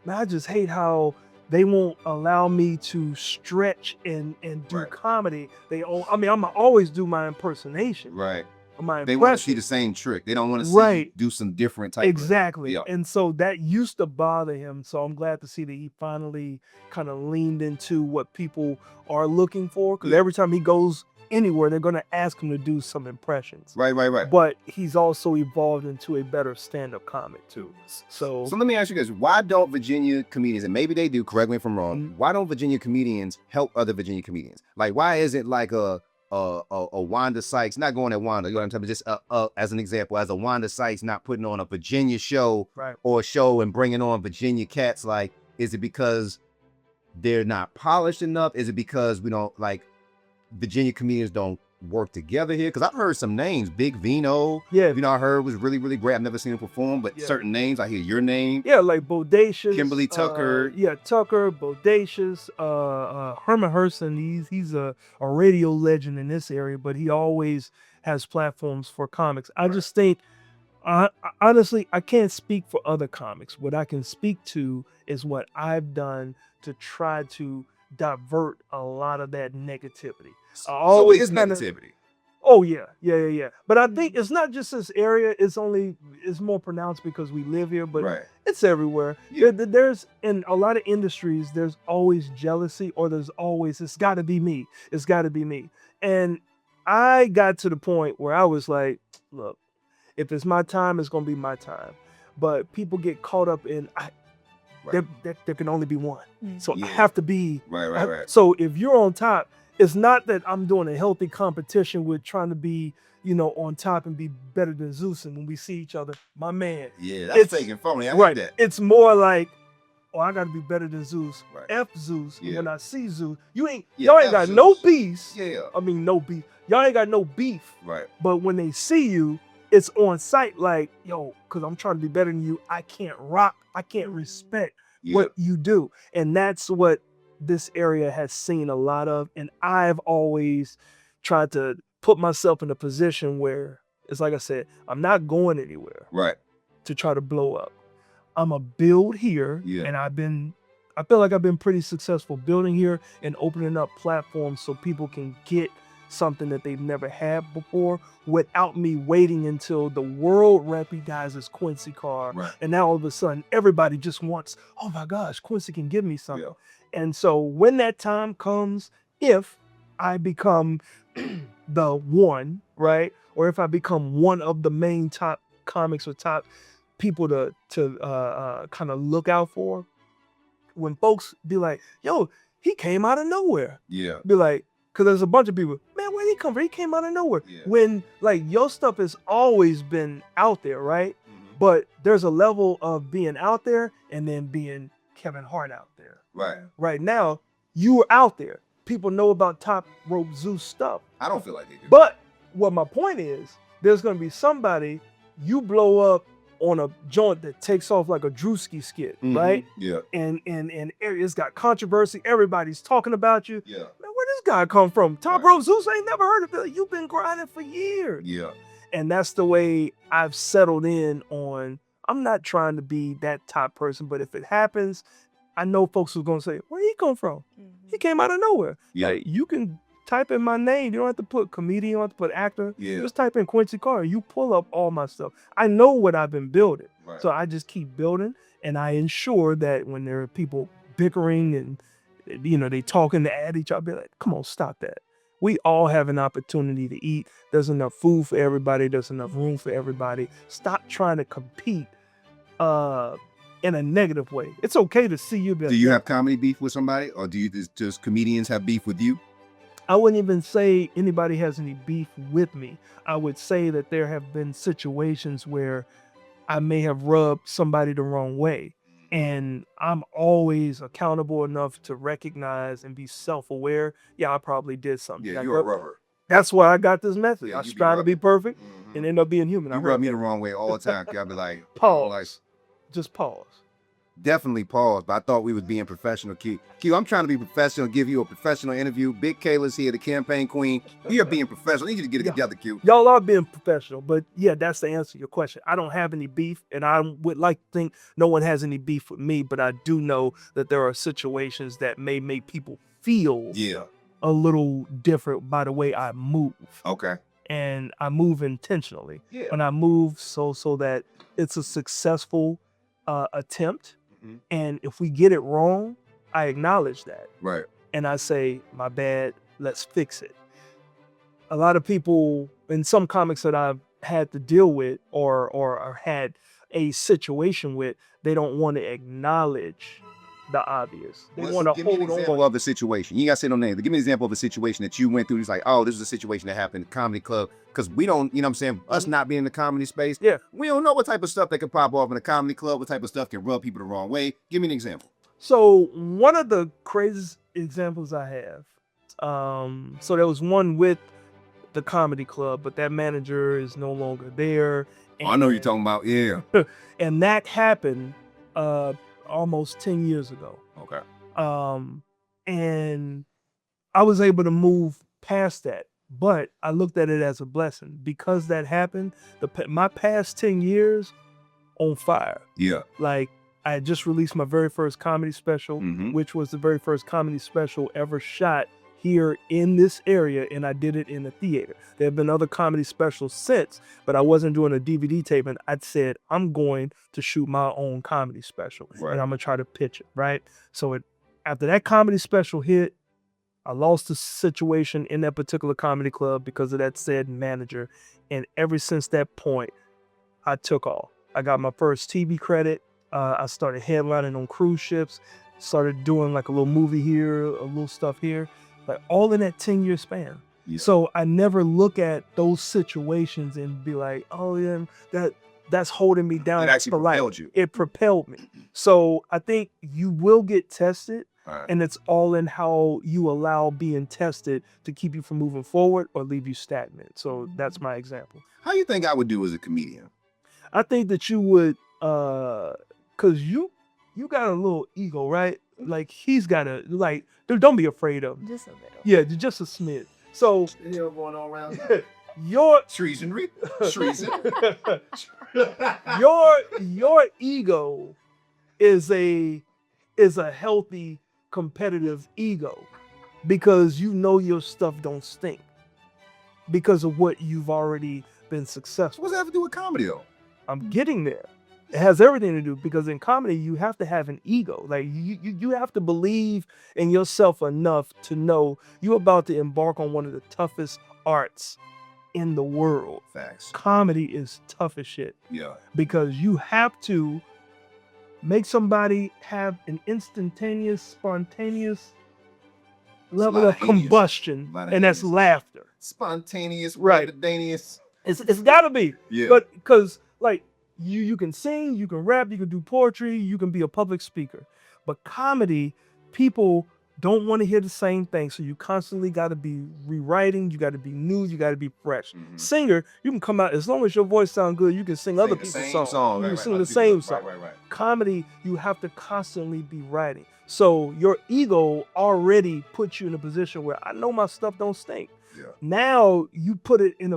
man, I just hate how they won't allow me to stretch and do Right. comedy. I'm always do my impersonation, Right. my They want to see impression." the same trick. They don't want to see you Right. do some different type. Exactly. Yeah. And so that used to bother him. So I'm glad to see that he finally kind of leaned into what people are looking for. Because Yeah. every time he goes anywhere, they're going to ask him to do some impressions. Right. But he's also evolved into a better stand-up comic too. So let me ask you guys: why don't Virginia comedians, and maybe they do, correct me if I'm wrong, why don't Virginia comedians help other Virginia comedians? Like, why isn't like a Wanda Sykes, not going at Wanda, you know what I'm talking about, just as an example, as a Wanda Sykes not putting on a Virginia show or a show and bringing on Virginia cats? Like, is it because they're not polished enough? Is it because we don't, like, Virginia comedians don't work together here? Because I've heard some names, Big Vino, yeah, I heard was really, really great. I've never seen him perform, but certain names, I hear your name. Yeah, like Bodacious, Kimberly Tucker. Tucker, Bodacious, Herman Herson. He's a radio legend in this area, but he always has platforms for comics. I just think, honestly, I can't speak for other comics. What I can speak to is what I've done to try to divert a lot of that negativity. So it is negativity. Oh yeah. But I think it's not just this area. It's more pronounced because we live here, but it's everywhere. Yeah. There's in a lot of industries. There's always jealousy, or it's got to be me. It's got to be me. And I got to the point where I was like, look, if it's my time, it's gonna be my time. But people get caught up in there can only be one. So I have to be right. So if you're on top, it's not that I'm doing a healthy competition with trying to be, on top and be better than Zeus. And when we see each other, my man. Yeah, that's taking phony. I like that. It's more like, I got to be better than Zeus. Right. F Zeus. Yeah. When I see Zeus, y'all ain't Zeus. got no beef. Yeah. I mean, no beef. Y'all ain't got no beef. Right. But when they see you, it's on sight like, yo, because I'm trying to be better than you. I can't respect what you do. And that's what this area has seen a lot of. And I've always tried to put myself in a position where it's like I said, I'm not going anywhere to try to blow up. I'm a build here. And I feel like I've been pretty successful building here and opening up platforms so people can get something that they've never had before without me waiting until the world recognizes Quincy Carr. And now all of a sudden everybody just wants, oh my gosh, Quincy can give me something. And so when that time comes, if I become the one, right? Or if I become one of the main top comics or top people to kind of look out for, when folks be like, yo, he came out of nowhere. Yeah. Be like, because there's a bunch of people, man, where'd he come from? He came out of nowhere. Yeah. When, like, your stuff has always been out there, right? But there's a level of being out there and then being Kevin Hart out there. Right now, you are out there. People know about Top Rope Zeus stuff. I don't feel like they do. But what my point is, there's going to be somebody, you blow up on a joint that takes off like a Drewski skit, right? Yeah. And it's got controversy. Everybody's talking about you. Yeah. Man, where this guy come from? Top Rope Zeus, I ain't never heard of it. You've been grinding for years. Yeah. And that's the way I've settled in on, I'm not trying to be that top person, but if it happens, I know folks are going to say, where he come from? He came out of nowhere. Yeah. Like, you can type in my name. You don't have to put comedian, you don't have to put actor. Yeah. Just type in Quincy Carr. You pull up all my stuff. I know what I've been building. Right. So I just keep building, and I ensure that when there are people bickering and, they talking at each other, I'll be like, come on, stop that. We all have an opportunity to eat. There's enough food for everybody. There's enough room for everybody. Stop trying to compete in a negative way. It's okay to see you. Do you have comedy beef with somebody, or do you just comedians have beef with you? I wouldn't even say anybody has any beef with me. I would say that there have been situations where I may have rubbed somebody the wrong way. And I'm always accountable enough to recognize and be self-aware. Yeah, I probably did something. Yeah, you're a rubber. That's why I got this method. Yeah, I strive to be perfect and end up being human. You rub me the wrong way all the time. I'll be like, pause. Just pause. Definitely pause, but I thought we was being professional, Q. Q, I'm trying to be professional, give you a professional interview. Big Kaila's here, the campaign queen. You're being professional. I need you to get it together, Q. Y'all are being professional, but yeah, that's the answer to your question. I don't have any beef, and I would like to think no one has any beef with me, but I do know that there are situations that may make people feel a little different by the way I move. Okay. And I move intentionally. Yeah. And I move so that it's a successful attempt. And if we get it wrong, I acknowledge that. Right. And I say, my bad, let's fix it. a lot of people in some comics that I've had to deal with or had a situation with, they don't want to acknowledge the obvious. They want to Give me an hold example on. of the situation. You got to say no name, but give me an example of a situation that you went through. It's like, oh, this is a situation that happened in the comedy club. Because we don't, you know what I'm saying? Us not being in the comedy space, Yeah. we don't know what type of stuff that could pop off in a comedy club, what type of stuff can rub people the wrong way. Give me an example. So one of the craziest examples I have, so there was one with the comedy club, but that manager is no longer there. I know you're talking about, yeah. And that happened almost 10 years ago. Okay. And I was able to move past that, but I looked at it as a blessing because that happened. My past 10 years on fire. Yeah. Like, I had just released my very first comedy special, Mhm. which was the very first comedy special ever shot here in this area, and I did it in a theater. There have been other comedy specials since, but I wasn't doing a DVD taping. I'd said, I'm going to shoot my own comedy special, Right. and I'm going to try to pitch it, right? So after that comedy special hit, I lost the situation in that particular comedy club because of that said manager, and ever since that point, I took off. I got my first TV credit. I started headlining on cruise ships, started doing like a little movie here, a little stuff here, like all in that 10-year span. Yeah. So I never look at those situations and be like, oh yeah, that's holding me down. It actually for life. propelled you. It propelled me. So I think you will get tested, All right. and it's all in how you allow being tested to keep you from moving forward or leave you stagnant. So that's my example. How you think I would do as a comedian? I think that you would, cause you got a little ego, right? Like he's got a like. Don't be afraid of him. Just a little. Yeah, just a smidge. So going on around your Treasonry. Treason. your ego is a healthy competitive ego because you know your stuff don't stink because of what you've already been successful. What's that have to do with comedy though? I'm getting there. It has everything to do because in comedy you have to have an ego. Like you have to believe in yourself enough to know you're about to embark on one of the toughest arts in the world. Facts. Comedy is tough as shit Yeah. because you have to make somebody have an instantaneous, spontaneous level of Spontaneous. combustion, Lot of and that's heinous. laughter. Spontaneous. Right. Spontaneous. It's gotta be. Yeah. But because like you can sing, you can rap, you can do poetry, you can be a public speaker. But comedy, people don't want to hear the same thing. So you constantly gotta be rewriting, you gotta be new, you gotta be fresh. Mhm. Singer, you can come out as long as your voice sounds good, you can sing other Sing the people's same songs. song. You Right, can right. sing Other the same people- song. Right. Comedy, you have to constantly be writing. So your ego already puts you in a position where I know my stuff don't stink. Yeah. Now you put it in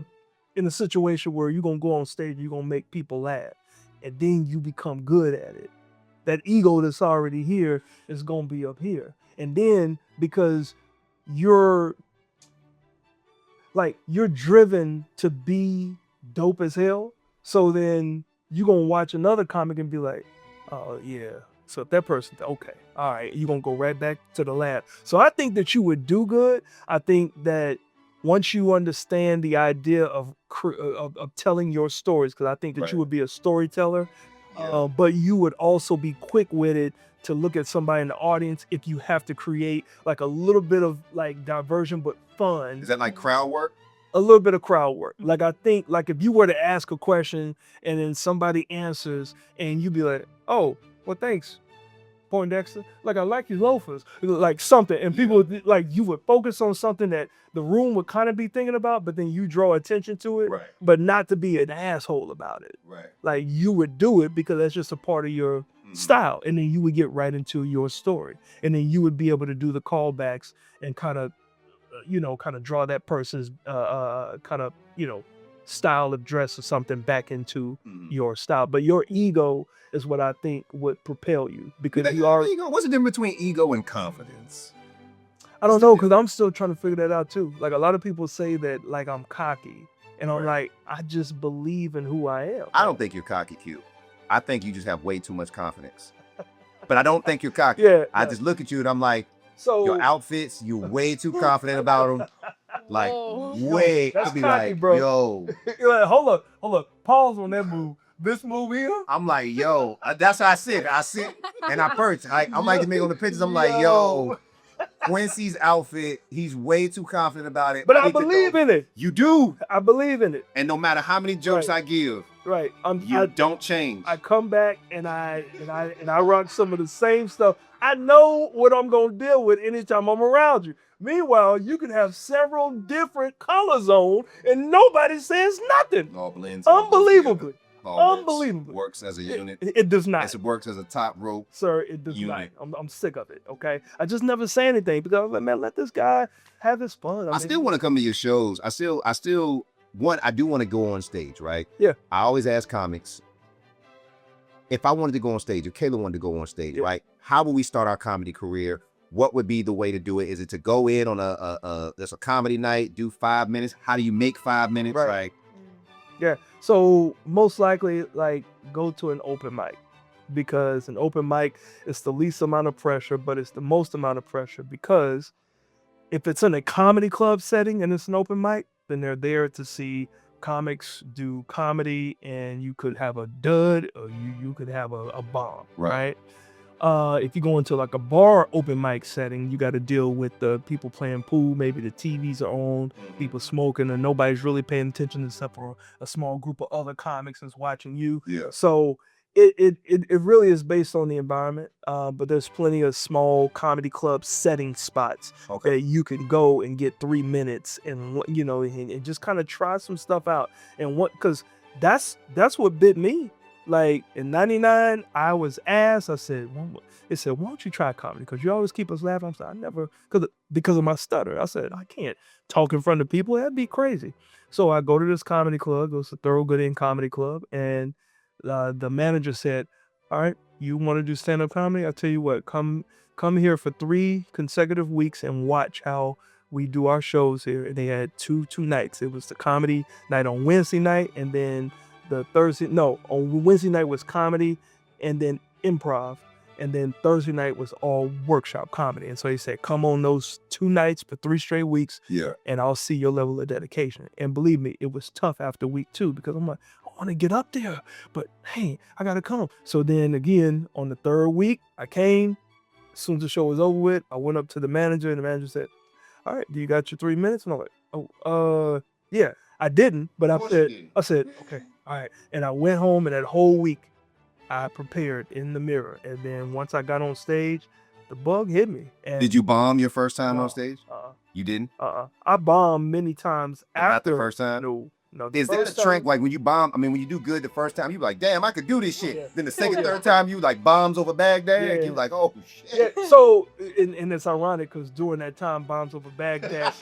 a situation where you're gonna go on stage, you're gonna make people laugh, and then you become good at it. That ego that's already here is gonna be up here. And then because you're driven to be dope as hell, so then you're gonna watch another comic and be like, oh yeah. So if that person, okay, all right, you're gonna go right back to the lab. So I think that you would do good. I think that once you understand the idea of telling your stories, because I think that Right. you would be a storyteller, Yeah. but you would also be quick with it to look at somebody in the audience if you have to create like a little bit of like diversion but fun. Is that like crowd work? A little bit of crowd work. Like I think like if you were to ask a question and then somebody answers and you'd be like, oh, well, thanks, Poindexter. Like I like your loafers, like something. And people would, like you would focus on something that the room would kind of be thinking about, but then you draw attention to it, Right. but not to be an asshole about it. Right. Like you would do it because that's just a part of your Mhm. style, and then you would get right into your story, and then you would be able to do the callbacks and kind of draw that person's style of dress or something back into Mhm. your style. But your ego is what I think would propel you because That- you are. ego. What's the difference between ego and confidence? I don't know, because I'm still trying to figure that out too. Like a lot of people say that like I'm cocky, and I'm Right. like, I just believe in who I am. I don't think you're cocky cute. I think you just have way too much confidence. But I don't think you're cocky. Yeah. I yeah. just look at you and I'm like, So your outfits, you're way too confident about them. Like Whoa. way. That's I'd be cocky, like, bro. yo. You're like, hold up. Pause on that move. This move here? I'm like, yo. That's how I sit. I sit and I perch. I'm like to make on the pictures. I'm like, yo. Quincy's outfit, he's way too confident about it. But I believe in it. You do. I believe in it. And no matter how many jokes I give, Right. you don't change. I come back and I rock some of the same stuff. I know what I'm gonna deal with anytime I'm around you. Meanwhile, you can have several different colors on and nobody says nothing. All blends. Unbelievably. All Unbelievable. Works as a unit. It does not. It works as a top rope. Sir, it does unit. not. I'm sick of it, okay? I just never say anything because I'm like, man, let this guy have his fun. I still want to come to your shows. I do want to go on stage, right? Yeah. I always ask comics, if I wanted to go on stage, if Kaila wanted to go on stage, right? How would we start our comedy career? What would be the way to do it? Is it to go in on there's a comedy night, do 5 minutes? How do you make 5 minutes? Right. Like, yeah. So most likely, like, go to an open mic because an open mic is the least amount of pressure, but it's the most amount of pressure because if it's in a comedy club setting and it's an open mic, then they're there to see comics do comedy, and you could have a dud or you could have a bomb, right? If you go into like a bar open mic setting, you got to deal with the people playing pool. Maybe the TVs are on, people smoking, and nobody's really paying attention except for a small group of other comics that's watching you. Yeah. So it really is based on the environment. But there's plenty of small comedy club setting spots that you can go and get 3 minutes and and just kind of try some stuff out. And because that's what bit me. Like in '99, I was asked. I said, "It said, why don't you try comedy? Because you always keep us laughing." I said, "I never, because of my stutter." I said, "I can't talk in front of people. That'd be crazy." So I go to this comedy club. It was a Thoroughgood Inn Comedy Club, and the manager said, "All right, you want to do stand-up comedy? I tell you what, come here for 3 consecutive weeks and watch how we do our shows here." And they had two nights. It was the comedy night on Wednesday night, and then on Wednesday night was comedy and then improv, and then Thursday night was all workshop comedy. And so he said, come on those 2 nights for 3 straight weeks, and I'll see your level of dedication. And believe me, it was tough after week 2 because I'm like, I want to get up there, but hey, I gotta come. So then again, on the 3rd week, I came. As soon as the show was over with, I went up to the manager, and the manager said, all right, do you got your 3 minutes? And I'm like, yeah. I didn't, but I said, okay, all right. And I went home, and that whole week I prepared in the mirror. And then once I got on stage, the bug hit me. And did you bomb your first time on stage? You didn't? I bombed many times after. Not the first time? No. Is that a trend? Like when you bomb, when you do good the first time, you like, damn, I could do this shit. Yeah. Then the second, third time, you like bombs over Baghdad. Yeah. You like, oh shit. Yeah. So, and it's ironic because during that time, Bombs Over Baghdad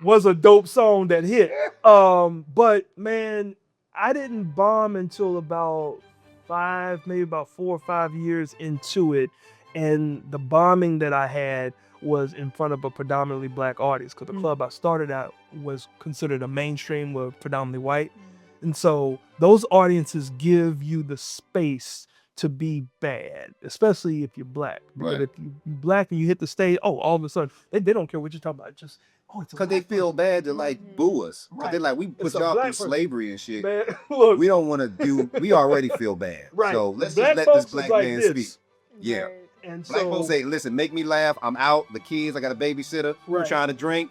was a dope song that hit. But man, I didn't bomb until about 4 or 5 years into it. And the bombing that I had was in front of a predominantly black audience because the club I started at was considered a mainstream, were predominantly white. And so those audiences give you the space to be bad, especially if you're black. Because if you're black and you hit the stage, all of a sudden, they don't care what you're talking about. Just, because they feel bad to like boo us. Because they're like, we put y'all through slavery and shit. Man, look, we don't want to we already feel bad. Right. So let's Black just let this folks black is like man this. speak. Yeah. and Black folks say, listen, make me laugh. I'm out. The kids, I got a babysitter. We're Right. trying to drink.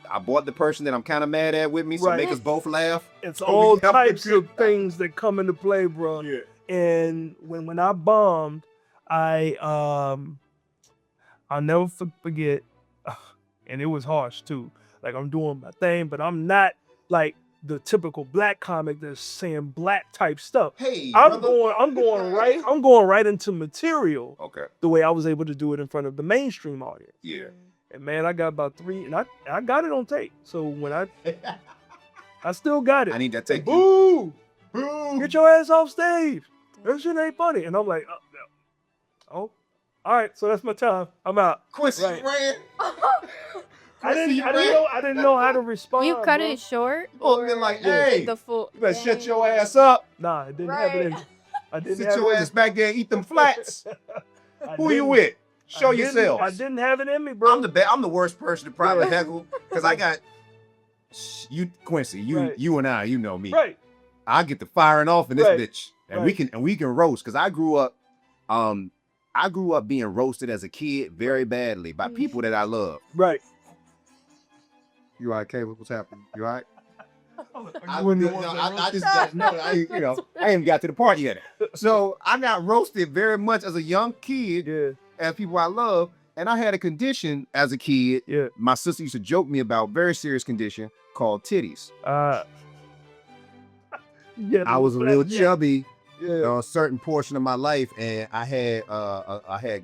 I bought the person that I'm kind of mad at with me, so Right. make us both laugh. It's So all we have a types good of things that come into play, bro. Yeah. And when I bombed, I'll never forget, and it was harsh too. Like I'm doing my thing, but I'm not like the typical black comic that's saying black type stuff. Hey, I'm going right into material. Okay. The way I was able to do it in front of the mainstream audience. Yeah. And man, I got about 3, and I got it on tape. So when I still got it. I need that tape. Boo! Boo! Get your ass off stage. That shit ain't funny. And I'm like, oh, all right. So that's my time. I'm out. Quincy Right. ran. I didn't know how to respond. You cut bro. it short? Oh, or been like, hey, the full. you better shut your ass up. Nah, I didn't have it in. I didn't Sit have your it in. ass back there and eat them flats. I Who you didn't- with? Show I didn't- yourself. I didn't have it in me, bro. I'm the worst person to probably heckle. because I got you, Quincy. You and I, you know me. Right. I get the firing off in this Right. bitch, and Right. we can roast. Because I grew up being roasted as a kid very badly by people that I love. Right. You all right, Kaila? What's happening? You all right? I ain't even got to the part yet. So I got roasted very much as a young kid, Yeah. as people I love, and I had a condition as a kid. Yeah. My sister used to joke me about, very serious condition called titties. Yeah. I was a little chubby Yeah. a certain portion of my life, and I had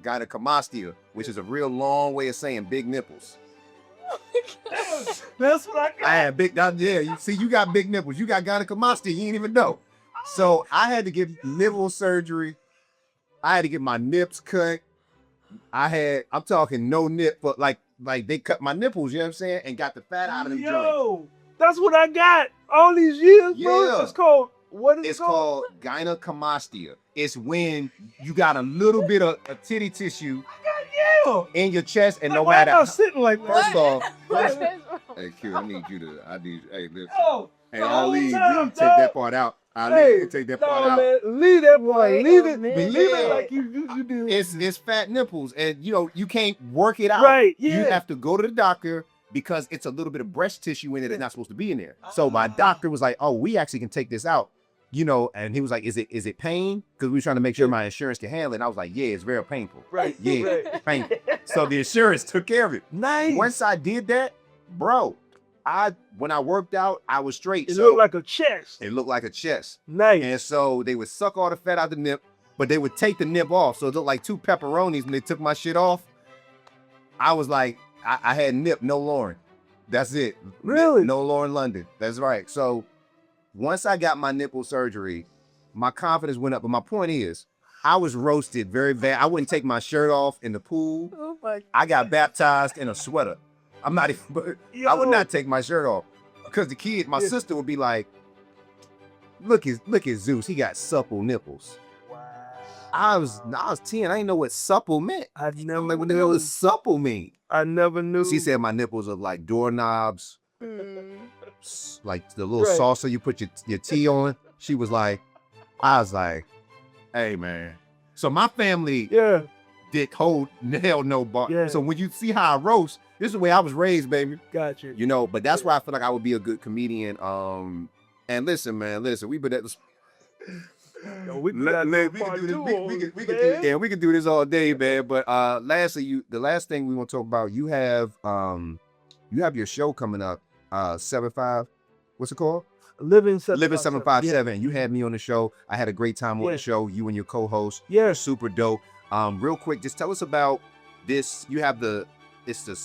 gynecomastia, which is a real long way of saying big nipples. That's what I got. I had big, you see, you got big nipples. You got gynecomastia, you ain't even know. So I had to get nipple surgery. I had to get my nips cut. I'm talking no nip, but like they cut my nipples, you know what I'm saying? And got the fat out of them joints. Yo, that's what I got all these years, bro. Yeah. It's called, what is it It's called? called gynecomastia. It's when you got a little bit of a titty tissue Yeah. in your chest, and no Why am matter I sitting like first that? off, Hey, Q, hey, listen. Yo, Hey, the all whole these, time, take dog. that part out. Hey, Take that no, part out. man, leave that boy. Wait Leave a it. minute. Leave Yeah. it like you do. it's fat nipples, and you can't work it out. Right, You yeah. have to go to the doctor because it's a little bit of breast tissue in it that's not supposed to be in there. So my doctor was like, "Oh, we actually can take this out." And he was like, "Is it pain?" Because we were trying to make sure my insurance can handle it. And I was like, "Yeah, it's very painful." Right. Yeah, Right. painful. So the insurance took care of it. Nice. Once I did that, bro, when I worked out, I was straight. It So looked like a chest. it looked like a chest. Nice. And so they would suck all the fat out the nip, but they would take the nip off. So it looked like two pepperonis when they took my shit off. I was like, I had nip, no Lauren. That's it. Really? No Lauren London. That's right. So once I got my nipple surgery, my confidence went up. But my point is, I was roasted very bad. I wouldn't take my shirt off in the pool. Oh my. I got baptized in a sweater. I'm not even, but I would not take my shirt off because the kid, my sister would be like, look at Zeus. He got supple nipples. Wow. I was 10. I didn't know what supple meant. I never I'm like, what the hell does supple mean? I never knew. She said my nipples are like doorknobs, like the little Right. saucer you put your tea on. She was like, I was like, hey man. So my family Yeah. did hell no bar. Yeah. So when you see how I roast, this is the way I was raised, baby. Gotcha. But that's why I feel like I would be a good comedian. And listen, man, we've been at this. Yo, we Let- got let- we part can do two this. on We this, can do man. Yeah, we can do this all day, man. But lastly, the last thing we want to talk about, you have your show coming up, 7-5. What's it called? Living 757. You had me on the show. I had a great time on Yeah. the show. You and your co-host. Yeah. Super dope. Real quick, just tell us about this. You have it's the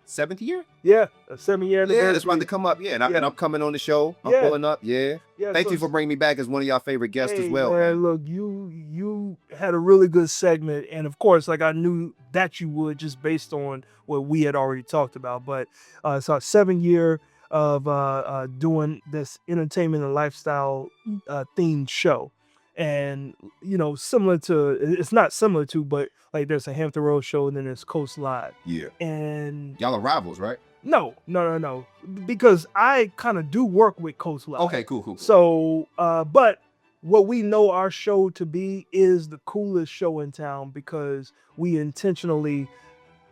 7th year? Yeah. A 7-year Yeah, anniversary. that's about to come up. Yeah, and Yeah. I'm coming on the show. I'm Yeah. pulling up. Yeah. Yeah, Thank so you for bringing me back as one of y'all favorite guests as Hey, well. Man, look, you had a really good segment, and of course, like I knew that you would just based on what we had already talked about. But it's our 7th year of doing this entertainment and lifestyle themed show, and similar to, it's not similar to, but like there's a Hampton Road show and then there's Coast Live, Yeah. and Y'all are rivals, right? no, because I kind of do work with Coast Live. Okay, cool. So, but what we know our show to be is the coolest show in town because we intentionally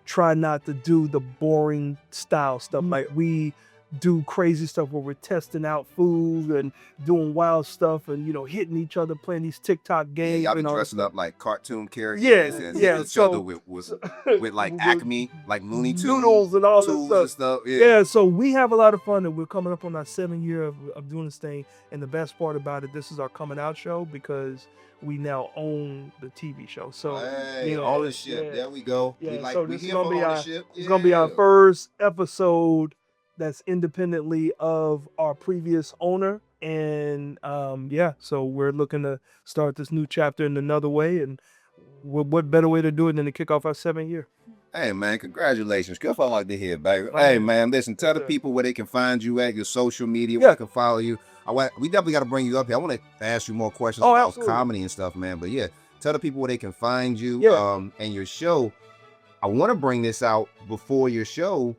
try not to do the boring style stuff. Like we do crazy stuff where we're testing out food and doing wild stuff and hitting each other, playing these TikTok games. Y'all been and all dressing up like cartoon characters Yeah, and yeah, hitting each so- other with like Acme, like Looney Tunes, Noodles and all this tools stuff. and stuff. Yeah, so we have a lot of fun, and we're coming up on our 7th year of doing this thing. And the best part about it, this is our coming out show because we now own the TV show. So Hey, you know, ownership. yeah. There we go. Yeah, so we this is here gonna for be our- ownership. it's gonna be our Yeah. first episode that's independently of our previous owner. And so we're looking to start this new chapter in another way. And what better way to do it than to kick off our 7th year? Hey man, congratulations. Good for like to hear, baby. Thank Hey you. man, listen, tell the Sure. people where they can find you at, your social media, where Yeah. they can follow you. We definitely got to bring you up here. I want to ask you more questions Oh, about absolutely. comedy and stuff, man. But yeah, tell the people where they can find you Yeah. and your show. I want to bring this out before your show.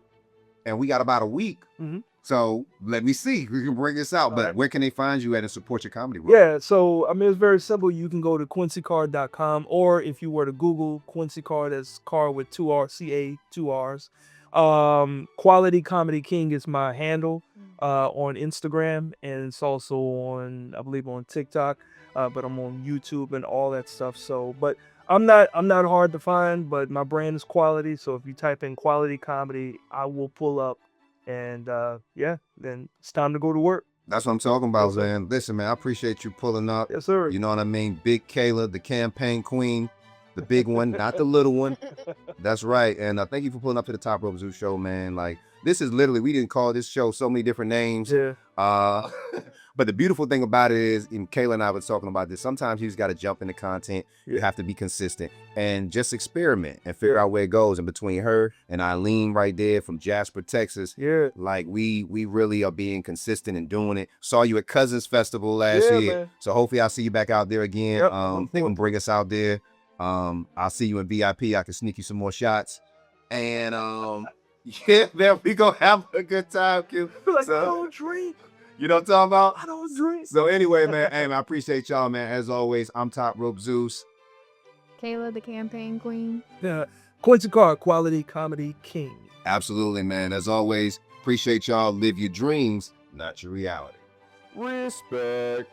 and we got about a week. Mhm. So let me see. We can bring this out. But right. where can they find you at and support your comedy work? Yeah, so I mean it's very simple. You can go to quincycarr.com, or if you were to Google Quincy Carr, that's Carr with 2 R, CA 2 R's. Quality Comedy King is my handle on Instagram, and it's also on, I believe, on TikTok. But I'm on YouTube and all that stuff. So, but I'm not hard to find, but my brand is quality. So if you type in quality comedy, I will pull up, and yeah, then it's time to go to work. That's what I'm talking about, Yes, sir. man. Listen, man, I appreciate you pulling up. Yes, sir. You know what I mean? Big Kaila, the campaign queen, the big one, not the little one. That's right. And thank you for pulling up to the Top Rope Zeus show, man. Like, this is literally, we didn't call this show so many different names. Yeah. But the beautiful thing about it is, and Kaila and I were talking about this, sometimes you just got to jump into content. You have to be consistent and just experiment and figure out where it goes. And between her and Eileen right there from Jasper, Texas, Yeah. like we really are being consistent and doing it. Saw you at Cousins Festival last year. Man. So hopefully I'll see you back out there again. Yep, They can bring us out there. I'll see you in VIP. I can sneak you some more shots. And yeah, man, we gonna have a good time, Q. Like, So- I don't drink. You know what I'm talking about? I don't drink. So anyway, man, hey, man, I appreciate y'all, man. As always, I'm Top Rope Zeus. Kaila, the campaign queen. Yeah. Quincy Carr, Quality Comedy King. Absolutely, man. As always, appreciate y'all. Live your dreams, not your reality. Respect.